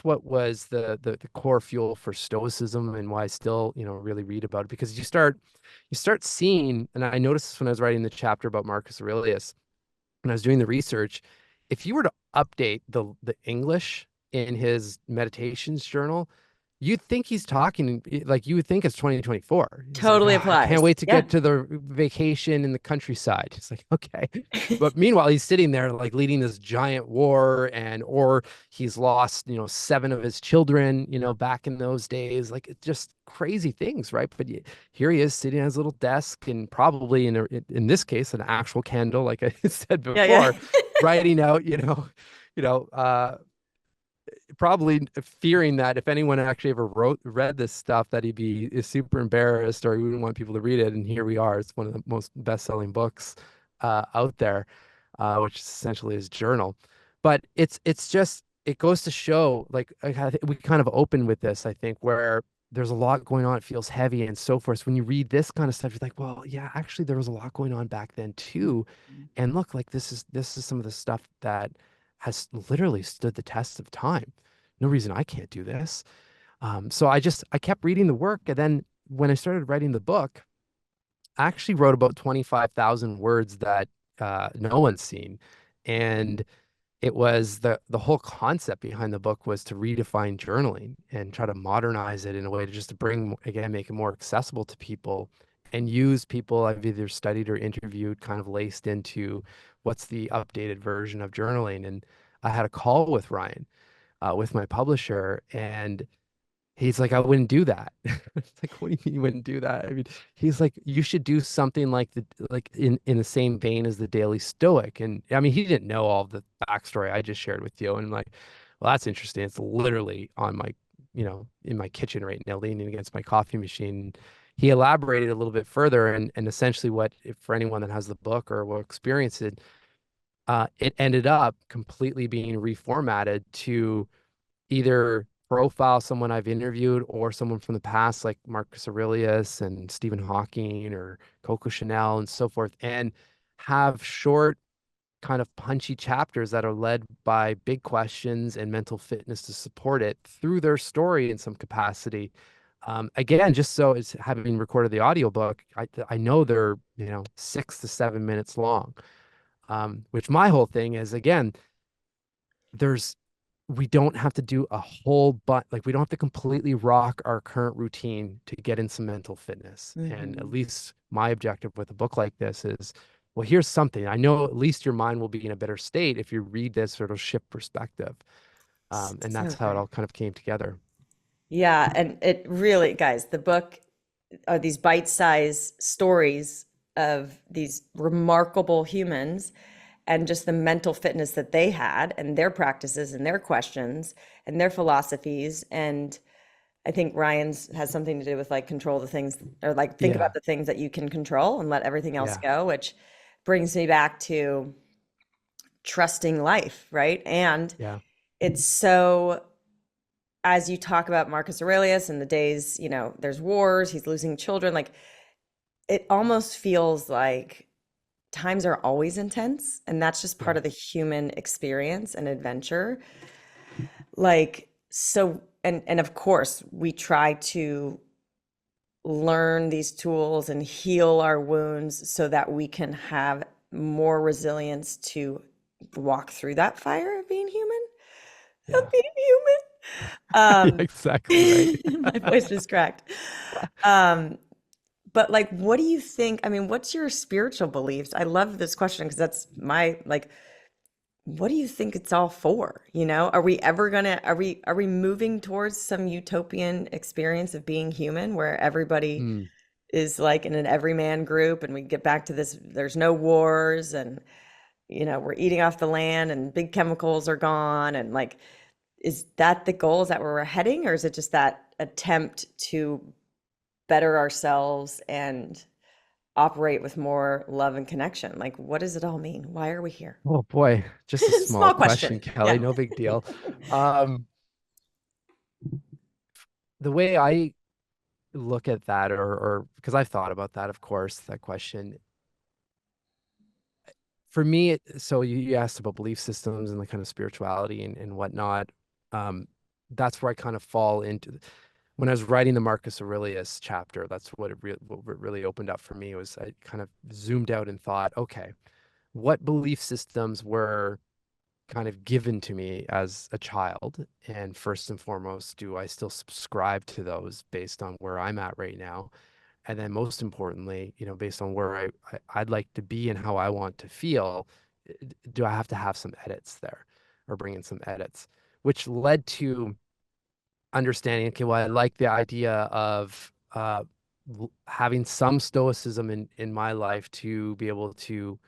what was the core fuel for Stoicism, and why I still, really read about it, because you start seeing, and I noticed this when I was writing the chapter about Marcus Aurelius, when I was doing the research, if you were to update the English in his meditations journal, you'd think he's talking like you would think it's 2024. He's like, Totally oh, I can't applies. wait to Yeah. get to the vacation in the countryside. It's like, okay. But meanwhile, he's sitting there like leading this giant war or he's lost, 7 of his children, back in those days. Like it's just crazy things, right? But here he is sitting at his little desk and probably in this case, an actual candle, like I said Yeah, yeah. before, writing out, you know, uh, probably fearing that if anyone actually ever read this stuff, that is super embarrassed or he wouldn't want people to read it. And here we are. It's one of the most best-selling books out there, which is essentially his journal. But it's just it goes to show, like we kind of open with this, I think, where there's a lot going on. It feels heavy and so forth. So when you read this kind of stuff, you're like, well, yeah, actually, there was a lot going on back then too. And look, like this is some of the stuff that has literally stood the test of time. No reason I can't do this. So I kept reading the work, and then when I started writing the book, I actually wrote about 25,000 words that no one's seen, and it was the whole concept behind the book was to redefine journaling and try to modernize it in a way to just to bring again make it more accessible to people and use people I've either studied or interviewed kind of laced into what's the updated version of journaling. And I had a call with Ryan, with my publisher, and he's like, I wouldn't do that. It's like, what do you mean you wouldn't do that? I mean, he's like, you should do something like in the same vein as the Daily Stoic. And I mean, he didn't know all the backstory I just shared with you. And I'm like, well, that's interesting. It's literally on my, in my kitchen right now, leaning against my coffee machine. He elaborated a little bit further, and essentially what, if for anyone that has the book or will experience it, it ended up completely being reformatted to either profile someone I've interviewed or someone from the past, like Marcus Aurelius and Stephen Hawking or Coco Chanel and so forth, and have short, kind of punchy chapters that are led by big questions and mental fitness to support it through their story in some capacity. Again, just so it's having recorded the audiobook, I know they're, 6 to 7 minutes long. Which my whole thing is, again, there's we don't have to do a whole but like we don't have to completely rock our current routine to get in some mental fitness. And at Hmm. least my objective with a book like this is, well, here's something. I know at least your mind will be in a better state if you read this, or it'll shift perspective. And So that's how it great. all kind of came together. Yeah, and it really, guys, the book are these bite-sized stories of these remarkable humans and just the mental fitness that they had and their practices and their questions and their philosophies. And I think Ryan's has something to do with like control the things or like think about Yeah. the things that you can control and let everything else Yeah. go, which brings me back to trusting life, right? And Yeah. it's so, as you talk about Marcus Aurelius and the days, there's wars, he's losing children, like it almost feels like times are always intense, and that's just part Yeah. of the human experience and adventure. Like, so, and of course, we try to learn these tools and heal our wounds so that we can have more resilience to walk through that fire of being human, of Yeah. being Yeah, human. exactly right. My voice just cracked. Um, but like, what do you think? I mean, what's your spiritual beliefs? I love this question because that's my like, what do you think it's all for? Are we ever gonna, are we moving towards some utopian experience of being human where everybody Mm. is like in an everyman group and we get back to this, there's no wars and, we're eating off the land and big chemicals are gone and like, is that the goal? Is that where we're heading? Or is it just that attempt to better ourselves and operate with more love and connection? Like, what does it all mean? Why are we here? Oh boy, just a small Small question. question, Kelly. Yeah. No big deal. Um, the way I look at that, or because I've thought about that, of course, that question. For me, so you asked about belief systems and the kind of spirituality and whatnot. Um, that's where I kind of fall into. When I was writing the Marcus Aurelius chapter, that's what really opened up for me was I kind of zoomed out and thought, okay, what belief systems were kind of given to me as a child. And first and foremost, do I still subscribe to those based on where I'm at right now? And then most importantly, based on where I'd like to be and how I want to feel, do I have to have some edits there or bring in some edits, which led to understanding, okay, well, I like the idea of having some stoicism in my life to be able to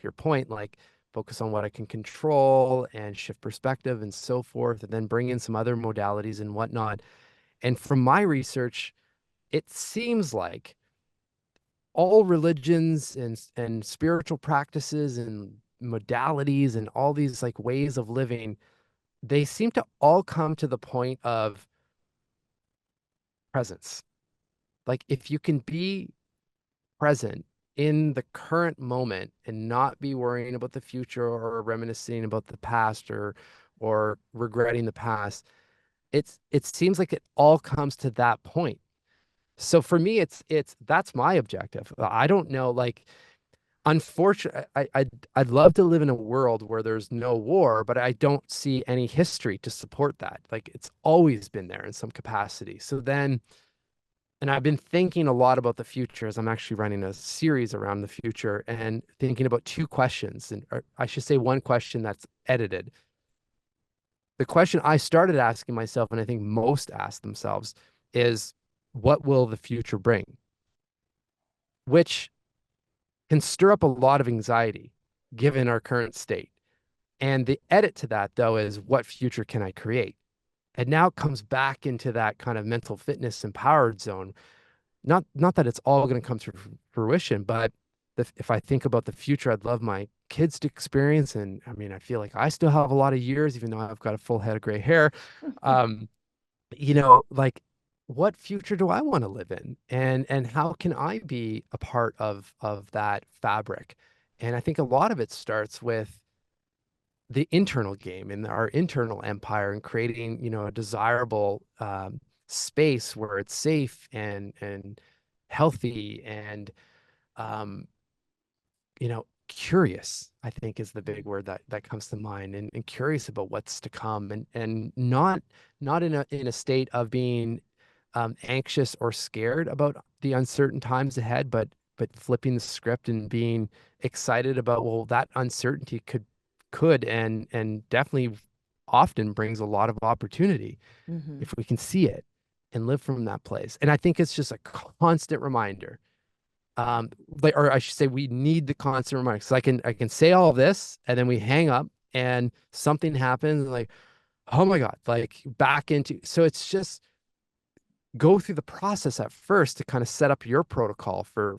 your point, like focus on what I can control and shift perspective and so forth, and then bring in some other modalities and whatnot. And from my research, it seems like all religions and spiritual practices and modalities and all these like ways of living, they seem to all come to the point of presence. Like if you can be present in the current moment and not be worrying about the future or reminiscing about the past or regretting the past, it seems like it all comes to that point. So for me, it's that's my objective. I don't know, like unfortunately, I'd love to live in a world where there's no war, but I don't see any history to support that. Like it's always been there in some capacity. So then, and I've been thinking a lot about the future as I'm actually running a series around the future and thinking about two questions, and or I should say one question that's edited. The question I started asking myself, and I think most ask themselves, is what will the future bring? Which can stir up a lot of anxiety given our current state. And the edit to that, though, is what future can I create? And now it comes back into that kind of mental fitness empowered zone. Not that it's all going to come to fruition, but if I think about the future, I'd love my kids to experience. And I mean, I feel like I still have a lot of years, even though I've got a full head of gray hair. Um, like what future do I want to live in? And how can I be a part of that fabric? And I think a lot of it starts with the internal game and our internal empire and creating, a desirable space where it's safe and healthy and um, curious, I think is the big word that comes to mind, and curious about what's to come, and not in a state of being anxious or scared about the uncertain times ahead, but flipping the script and being excited about, well, that uncertainty could and definitely often brings a lot of opportunity Mm-hmm. if we can see it and live from that place. And I think it's just a constant reminder, like, or I should say we need the constant reminder, because I can say all of this and then we hang up and something happens, like, oh my God, like back into, so it's just go through the process at first to kind of set up your protocol for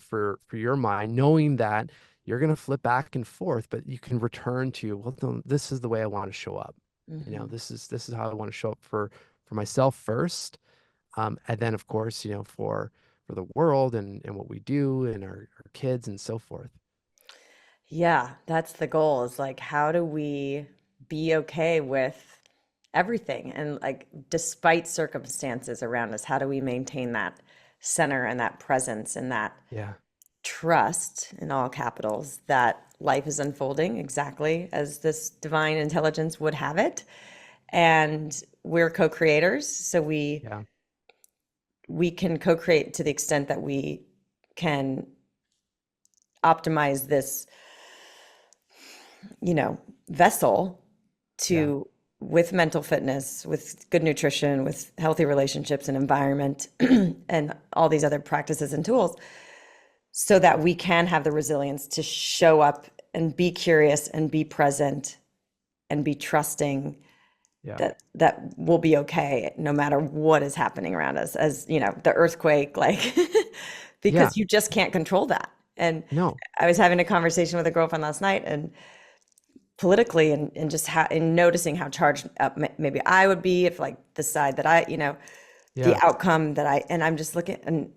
your mind, knowing that you're going to flip back and forth, but you can return to, well, this is the way I want to show up. Mm-hmm. This is how I want to show up for myself first, and then of course, for the world and what we do and our kids and so forth. Yeah, that's the goal is like, how do we be okay with everything? And like, despite circumstances around us, how do we maintain that center and that presence and that Yeah, trust in all capitals that life is unfolding exactly as this divine intelligence would have it? And we're co-creators, so yeah, we can co-create to the extent that we can optimize this, vessel yeah, to with mental fitness, with good nutrition, with healthy relationships and environment, and all these other practices and tools, so that we can have the resilience to show up and be curious and be present and be trusting yeah, that we'll be okay no matter what is happening around us, as the earthquake, like yeah. because you just can't control that. And No, I was having a conversation with a girlfriend last night, and politically, and just in noticing how charged up maybe I would be if, like, the side that the yeah, outcome that and I'm just looking, and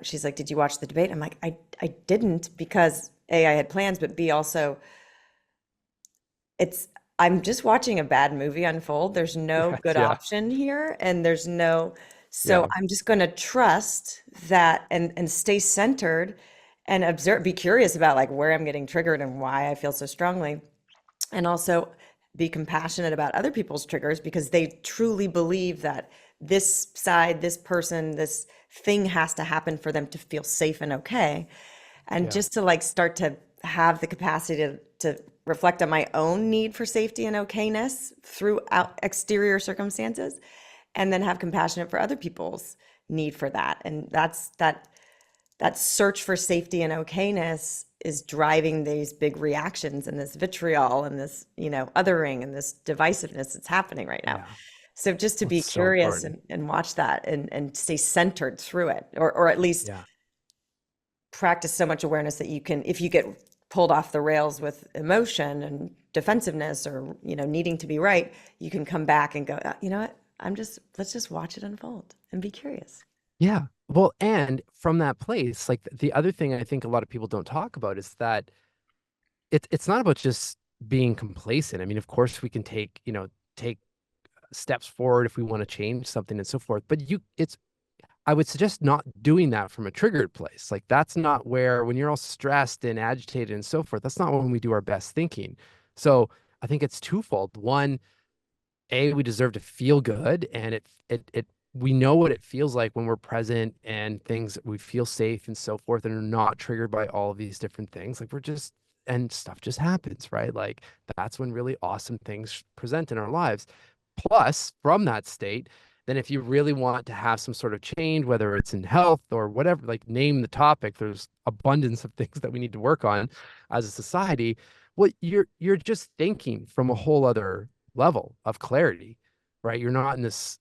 she's like, did you watch the debate? I'm like, I didn't, because A, I had plans, but B, also it's I'm just watching a bad movie unfold. There's no yes, good yeah, option here, and there's no, so yeah, I'm just going to trust that, and stay centered and observe, be curious about like where I'm getting triggered and why I feel so strongly, and also be compassionate about other people's triggers because they truly believe that this side, this person, this thing has to happen for them to feel safe and okay. And Yeah. just to like start to have the capacity to reflect on my own need for safety and okayness through exterior circumstances, and then have compassion for other people's need for that. And that search for safety and okayness is driving these big reactions and this vitriol and this, othering and this divisiveness that's happening right now. Yeah. So just to Well, it's be so curious important. and watch that and stay centered through it, or at least Yeah. practice so much awareness that you can, if you get pulled off the rails with emotion and defensiveness or, needing to be right, you can come back and go, you know what? Let's just watch it unfold and be curious. Yeah. Well, and from that place, like the other thing I think a lot of people don't talk about is that it's not about just being complacent. I mean, of course we can take steps forward if we want to change something and so forth, but I would suggest not doing that from a triggered place. Like that's not where, when you're all stressed and agitated and so forth, that's not when we do our best thinking. So I think it's twofold. One, we deserve to feel good, and we know what it feels like when we're present and things, we feel safe and so forth, and are not triggered by all of these different things. Like and stuff just happens, right? Like that's when really awesome things present in our lives. Plus, from that state, then if you really want to have some sort of change, whether it's in health or whatever, like name the topic, there's abundance of things that we need to work on as a society. Well, you're just thinking from a whole other level of clarity, right? You're not in this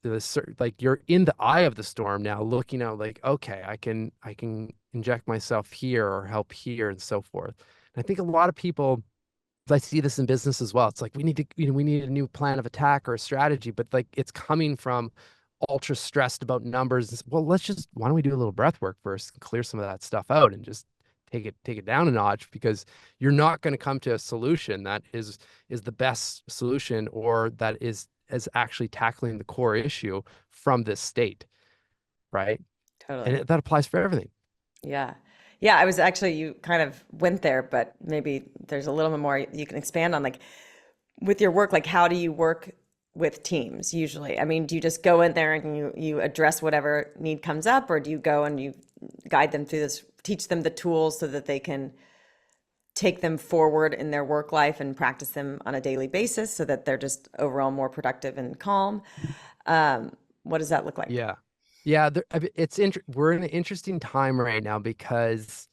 like you're in the eye of the storm now, looking out like, okay, I can inject myself here or help here and so forth. And I think a lot of people, I see this in business as well. It's like we need a new plan of attack or a strategy, but like it's coming from ultra stressed about numbers. Well, why don't we do a little breath work first and clear some of that stuff out and just take it down a notch, because you're not going to come to a solution that is the best solution, or that is actually tackling the core issue from this state, right? And Totally. that applies for everything. Yeah. Yeah, I was actually, you kind of went there, but maybe there's a little bit more you can expand on, like with your work, like how do you work with teams usually? I mean, do you just go in there and you address whatever need comes up, or do you go and you guide them through this, teach them the tools so that they can take them forward in their work life and practice them on a daily basis so that they're just overall more productive and calm? What does that look like? Yeah. Yeah, we're in an interesting time right now because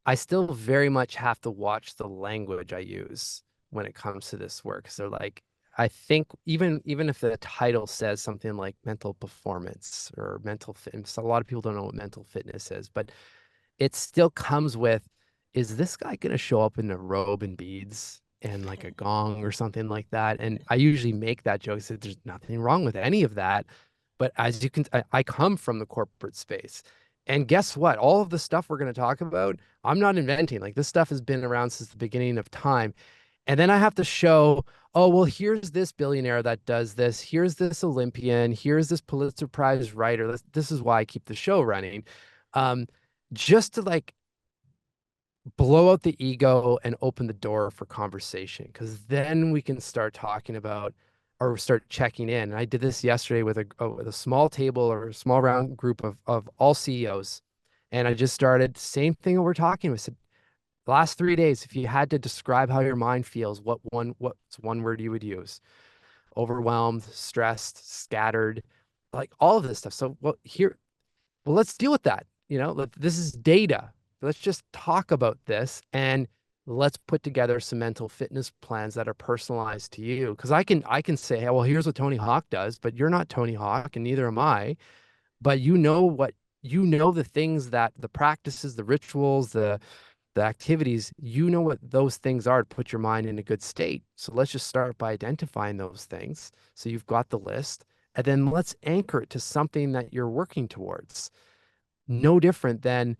I still very much have to watch the language I use when it comes to this work. So like I think even if the title says something like mental performance or mental fitness, a lot of people don't know what mental fitness is, but it still comes with, is this guy going to show up in a robe and beads and like a gong or something like that? And I usually make that joke, that there's nothing wrong with any of that. But as you can, I come from the corporate space. And guess what? All of the stuff we're going to talk about, I'm not inventing. Like this stuff has been around since the beginning of time. And then I have to show, oh, well, here's this billionaire that does this. Here's this Olympian. Here's this Pulitzer Prize writer. This is why I keep the show running. Um, just to like blow out the ego and open the door for conversation, because then we can start talking about or start checking in. And I did this yesterday with a small table or a small round group of all CEOs. And I just started same thing that we're talking about. Said, the last 3 days, if you had to describe how your mind feels, what's one word you would use? Overwhelmed, stressed, scattered, like all of this stuff. So let's deal with that. This is data. Let's just talk about this, and let's put together some mental fitness plans that are personalized to you. Because I can say, hey, well, here's what Tony Hawk does, but you're not Tony Hawk, and neither am I. But the things, that the practices, the rituals, the activities, what those things are to put your mind in a good state. So let's just start by identifying those things. So you've got the list, and then let's anchor it to something that you're working towards. No different than,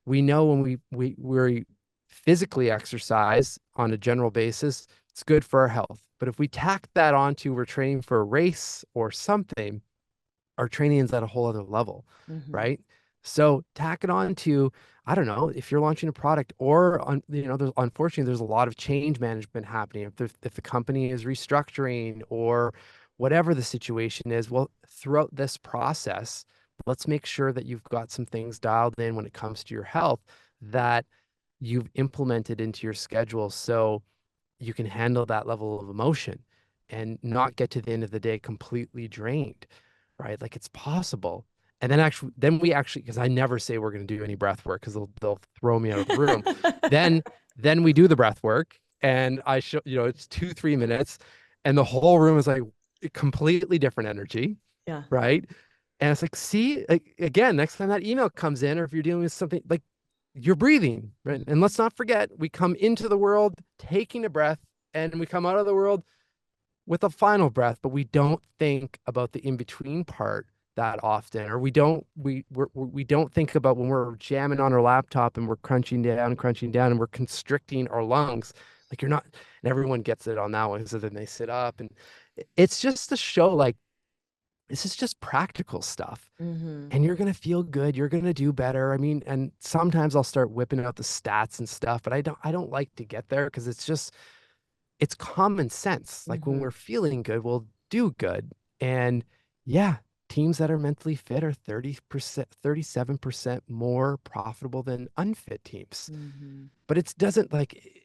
we know when we physically exercise on a general basis, it's good for our health. But if we tack that onto, we're training for a race or something, our training is at a whole other level, Mhm. right? So tack it on to, I don't know, if you're launching a product or there's unfortunately there's a lot of change management happening. If the company is restructuring or whatever the situation is, well, throughout this process, let's make sure that you've got some things dialed in when it comes to your health that you've implemented into your schedule so you can handle that level of emotion and not get to the end of the day completely drained, right? Like it's possible. And then we actually, because I never say we're going to do any breath work because they'll throw me out of the room. Then then we do the breath work and I show, it's 2-3 minutes and the whole room is like completely different energy, Yeah. right? And it's like, see, like, again, next time that email comes in, or if you're dealing with something like you're breathing, right? And let's not forget, we come into the world taking a breath and we come out of the world with a final breath, but we don't think about the in-between part that often, or we don't think about when we're jamming on our laptop and we're crunching down, and we're constricting our lungs. Like you're not, and everyone gets it on that one. So then they sit up, and it's just to show like this is just practical stuff. Mm-hmm. And you're gonna feel good. You're gonna do better. I mean, and sometimes I'll start whipping out the stats and stuff, but I don't like to get there because it's common sense. Like when Mm-hmm. we're feeling good, we'll do good. And yeah, teams that are mentally fit are 30%, 37% more profitable than unfit teams. Mm-hmm. But it doesn't like,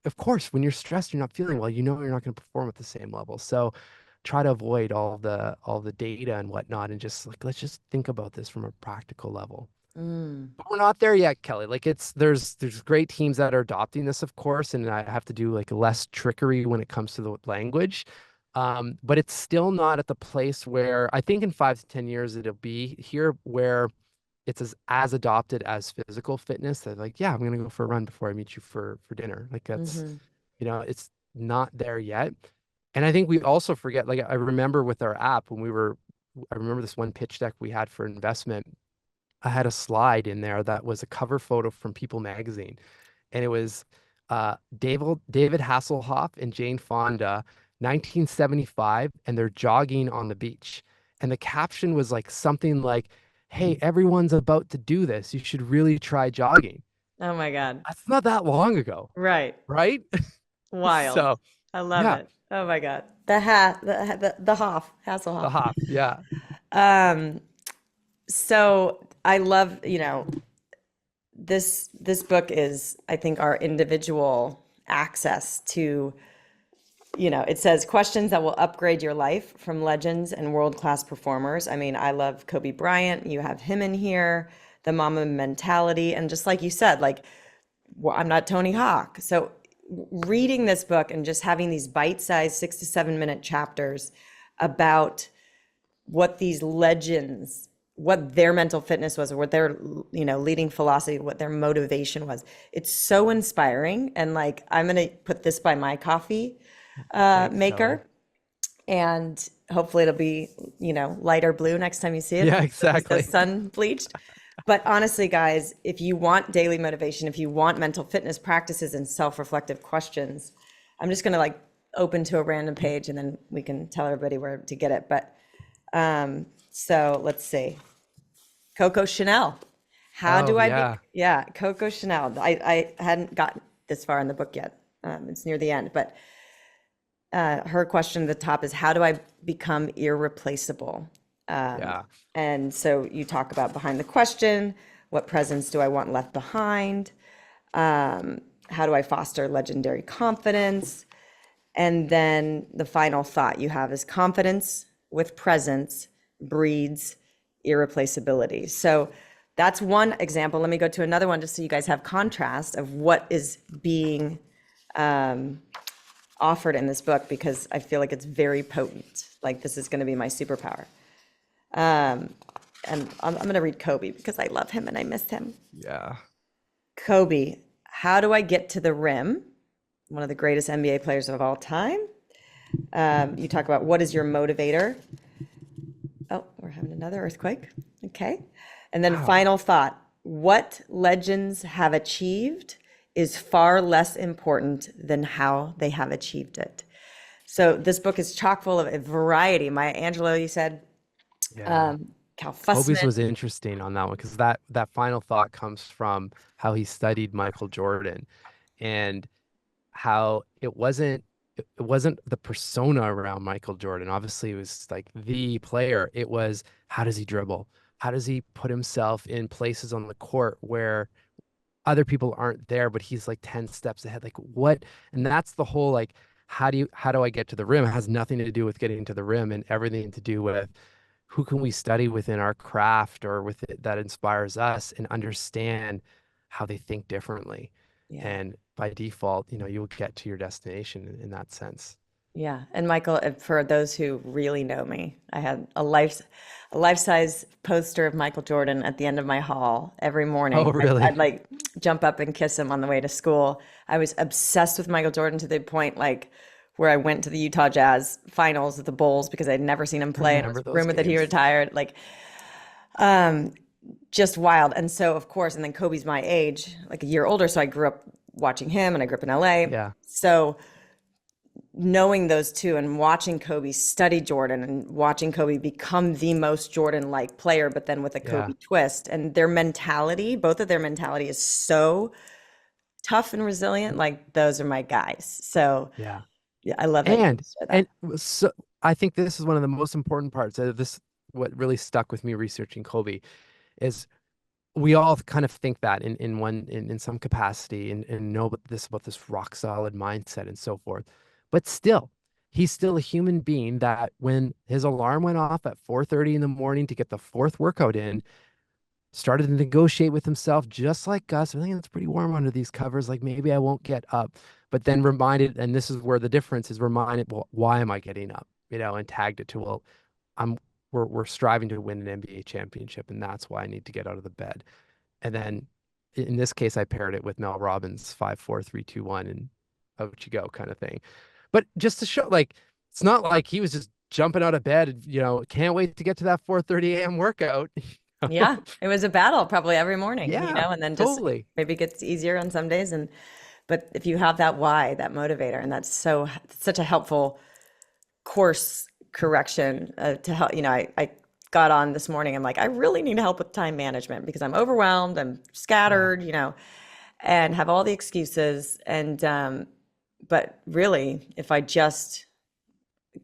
of course, when you're stressed, you're not feeling well, you're not going to perform at the same level. So try to avoid all the data and whatnot and just like let's just think about this from a practical level. Mm. But we're not there yet, Kelly. Like there's great teams that are adopting this, of course, and I have to do like less trickery when it comes to the language. But it's still not at the place where I think in 5 to 10 years it'll be here where it's as adopted as physical fitness. That like, yeah, I'm gonna go for a run before I meet you for dinner. Like that's, Mm-hmm. it's not there yet. And I think we also forget, like I remember with our app I remember this one pitch deck we had for investment. I had a slide in there that was a cover photo from People magazine, and it was David Hasselhoff and Jane Fonda, 1975, and they're jogging on the beach. And the caption was like something like, "Hey, everyone's about to do this. You should really try jogging." Oh my God. That's not that long ago, Right. right? Wild. So, I love yeah, it. Oh my God. The Hoff, the Hasselhoff. hop, yeah, Um, so I love, this book is, I think, our individual access to, it says questions that will upgrade your life from legends and world-class performers. I mean, I love Kobe Bryant. You have him in here, the Mama mentality. And just like you said, like, well, I'm not Tony Hawk. So reading this book and just having these bite-sized 6 to 7 minute chapters about what these legends, what their mental fitness was, or what their, leading philosophy, what their motivation was. It's so inspiring. And like, I'm going to put this by my coffee thanks, Kelly. maker, and hopefully it'll be, lighter blue next time you see it Yeah, instead of the exactly. sun bleached. But honestly, guys, if you want daily motivation, if you want mental fitness practices and self-reflective questions, I'm just going to like open to a random page and then we can tell everybody where to get it. But so let's see. Coco Chanel. How Oh do I be? yeah. Yeah, Coco Chanel. I hadn't gotten this far in the book yet. It's near the end, but her question at the top is, how do I become irreplaceable? Yeah. And so you talk about behind the question, what presence do I want left behind? How do I foster legendary confidence? And then the final thought you have is confidence with presence breeds irreplaceability. So that's one example. Let me go to another one just so you guys have contrast of what is being offered in this book, because I feel like it's very potent. Like this is going to be my superpower. And I'm going to read Kobe because I love him and I miss him. Yeah. Kobe, how do I get to the rim? One of the greatest NBA players of all time. You talk about what is your motivator? Oh, we're having another earthquake. Okay. And then Wow. final thought, what legends have achieved is far less important than how they have achieved it. So this book is chock full of a variety. Maya Angelou, you said, Yeah. Cal Fussman. Kobe's was interesting on that one because that final thought comes from how he studied Michael Jordan and how it wasn't the persona around Michael Jordan. Obviously, it was like the player. It was how does he dribble? How does he put himself in places on the court where other people aren't there, but he's like 10 steps ahead. Like what? And that's the whole like, how do I get to the rim? It has nothing to do with getting to the rim and everything to do with who can we study within our craft or with it that inspires us and understand how they think differently. Yeah. And by default, you'll get to your destination in that sense. Yeah. And Michael, for those who really know me, I had a life-size poster of Michael Jordan at the end of my hall every Oh, morning. I'd really? like jump up and kiss him on the way to school. I was obsessed with Michael Jordan to the point like where I went to the Utah Jazz finals at the Bulls because I'd never seen him play and I was Remember those rumored that he games? retired. Like just wild. And so of course, and then Kobe's my age, like a year older. So I grew up watching him and I grew up in LA. Yeah. So knowing those two and watching Kobe study Jordan and watching Kobe become the most Jordan-like player, but then with a Yeah. Kobe twist and their mentality, both of their mentality is so tough and resilient. Like those are my guys. So Yeah. yeah, I love that you And said that. and so I think this is one of the most important parts of this. What really stuck with me researching Kobe is we all kind of think that in some capacity and know about this rock solid mindset and so forth. But still, he's still a human being that when his alarm went off at 4:30 in the morning to get the fourth workout in, started to negotiate with himself, just like Gus. I think it's pretty warm under these covers. Like maybe I won't get up, but then reminded, and this is where the difference is reminded, well, why am I getting up? And tagged it to, well, I'm we're striving to win an NBA championship, and that's why I need to get out of the bed. And then in this case, I paired it with Mel Robbins' 5 4 3 2 1 and out you go kind of thing. But just to show, like, it's not like he was just jumping out of bed, can't wait to get to that 4:30 a.m. workout. Yeah, it was a battle probably every morning, Yeah, and then just totally. maybe gets easier on some days. And but if you have that why, that motivator, and that's such a helpful course correction to help. I got on this morning. I'm like, I really need help with time management because I'm overwhelmed, I'm Yeah, scattered, and have all the excuses. And but really, if I just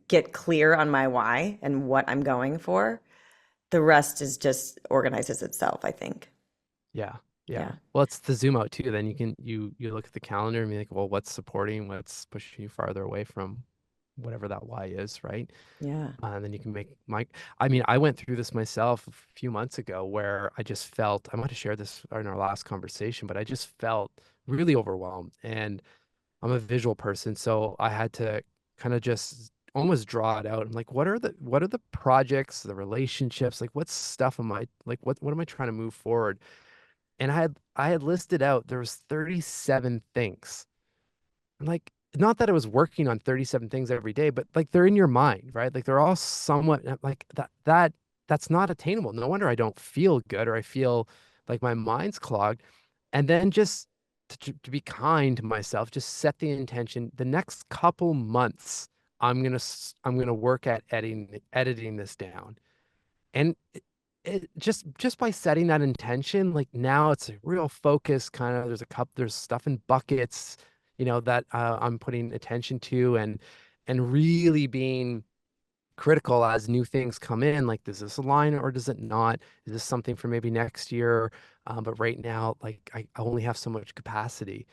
get clear on my why and what I'm going for, the rest is just organizes itself, I think. yeah, yeah. Yeah. Well, it's the zoom out too. Then you look at the calendar and be like, well, what's supporting, what's pushing you farther away from whatever that why is, right? Yeah. And then you can make I mean, I went through this myself a few months ago where I just felt, I might have shared this in our last conversation, but I just felt really overwhelmed. And I'm a visual person, so I had to kind of just almost draw it out. I'm like, what are the projects, the relationships, like what stuff am I like, what am I trying to move forward? And I had listed out there was 37 things. Like, not that I was working on 37 things every day, but like they're in your mind, right? Like they're all somewhat like that's not attainable. No wonder I don't feel good or I feel like my mind's clogged. And then just to be kind to myself, just set the intention. The next couple months, I'm gonna work at editing this down. And just by setting that intention, like now it's a real focus kind of, there's stuff in buckets, that I'm putting attention to and really being critical as new things come in, like does this align or does it not? Is this something for maybe next year? But right now, like I only have so much capacity.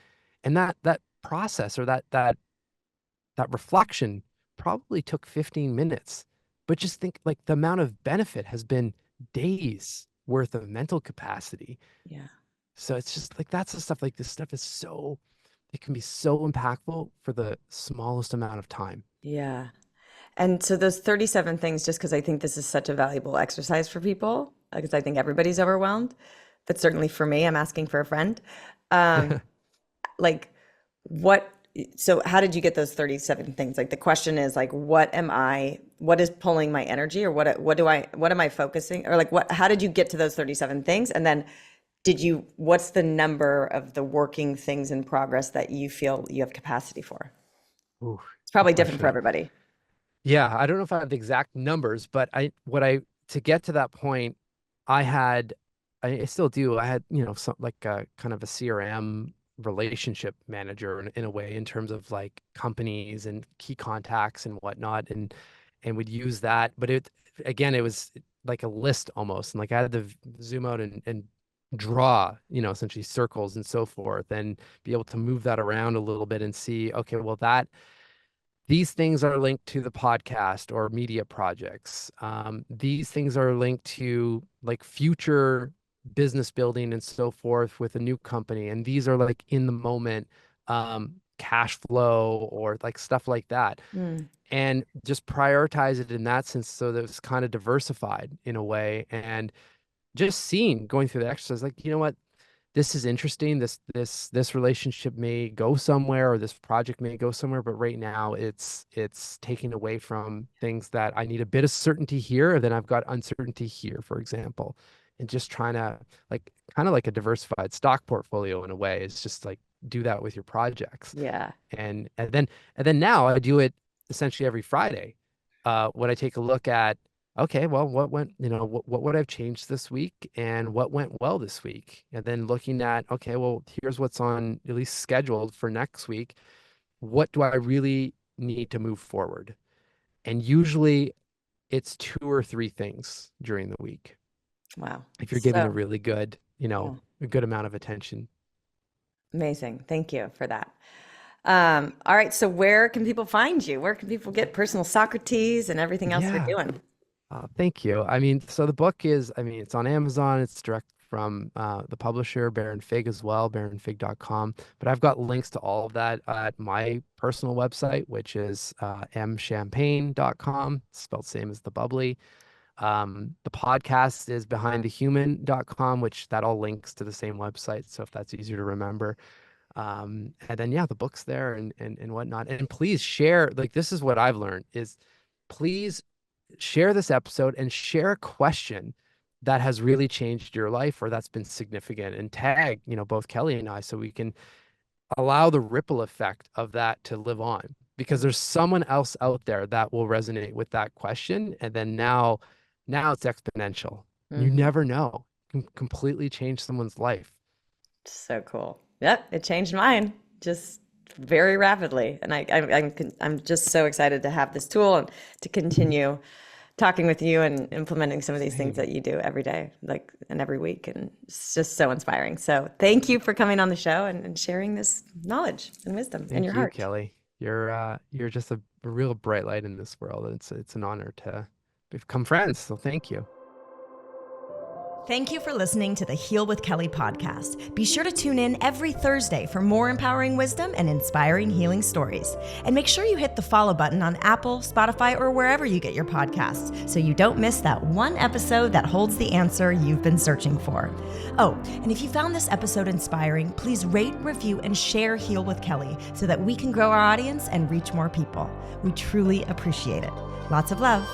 And that process or that reflection probably took 15 minutes. But just think like the amount of benefit has been days worth of mental capacity. Yeah. So it's just like that's the stuff, like this stuff is it can be so impactful for the smallest amount of time. Yeah. And so those 37 things, just because I think this is such a valuable exercise for people, because I think everybody's overwhelmed, but certainly for me, I'm asking for a friend. Um, like what, so how did you get those 37 things? Like the question is like, what is pulling my energy or what am I focusing or like how did you get to those 37 things? And then what's the number of the working things in progress that you feel you have capacity for? Ooh, It's good probably different for question. everybody. Yeah, I don't know if I have the exact numbers, but I what I to get to that point, I still do. I had, some like a kind of a CRM relationship manager in a way in terms of like companies and key contacts and whatnot, and would use that. But it was like a list almost, and like I had to zoom out and draw, essentially circles and so forth, and be able to move that around a little bit and see, okay, well these things are linked to the podcast or media projects. These things are linked to like future business building and so forth with a new company. And these are like in the moment cash flow or like stuff like that. Mm. And just prioritize it in that sense so that it's kind of diversified in a way. And just going through the exercise, like, you know what? This is interesting. This relationship may go somewhere, or this project may go somewhere, but right now it's taking away from things that I need a bit of certainty here, and then I've got uncertainty here, for example. And just trying to like kind of like a diversified stock portfolio in a way. It's just like do that with your projects. Yeah. And then now I do it essentially every Friday. When I take a look at, okay, well, what went, what would I've changed this week and what went well this week? And then looking at, okay, well, here's what's on at least scheduled for next week. What do I really need to move forward? And usually it's 2 or 3 things during the week. Wow. If you're giving a So really good, yeah, a good amount of attention. amazing. Thank you for that. All right. So where can people find you? Where can people get personal Socrates and everything else you're Yeah. doing? Thank you. I mean, so the book is, it's on Amazon. It's direct from the publisher, Baron Fig as well, baronfig.com. But I've got links to all of that at my personal website, which is mchampagne.com, spelled same as the bubbly. The podcast is behindthehuman.com, which that all links to the same website. So if that's easier to remember. And then, yeah, the book's there and whatnot. And please share, like, this is what I've learned is please share this episode and share a question that has really changed your life or that's been significant, and tag, both Kelly and I, so we can allow the ripple effect of that to live on, because there's someone else out there that will resonate with that question. And then now it's exponential. You Mhm. never know. Can completely change someone's life. So cool. Yep, it changed mine just very rapidly, and I'm just so excited to have this tool and to continue talking with you and implementing some of these things Same. that you do every day, like and every week, and it's just so inspiring. So thank you for coming on the show and sharing this knowledge and wisdom in Thank your you, heart. Kelly. You're just a real bright light in this world. It's an honor to become friends. So thank you. Thank you for listening to the Heal with Kelly podcast. Be sure to tune in every Thursday for more empowering wisdom and inspiring healing stories. And make sure you hit the follow button on Apple, Spotify, or wherever you get your podcasts so you don't miss that one episode that holds the answer you've been searching for. Oh, and if you found this episode inspiring, please rate, review, and share Heal with Kelly so that we can grow our audience and reach more people. We truly appreciate it. Lots of love.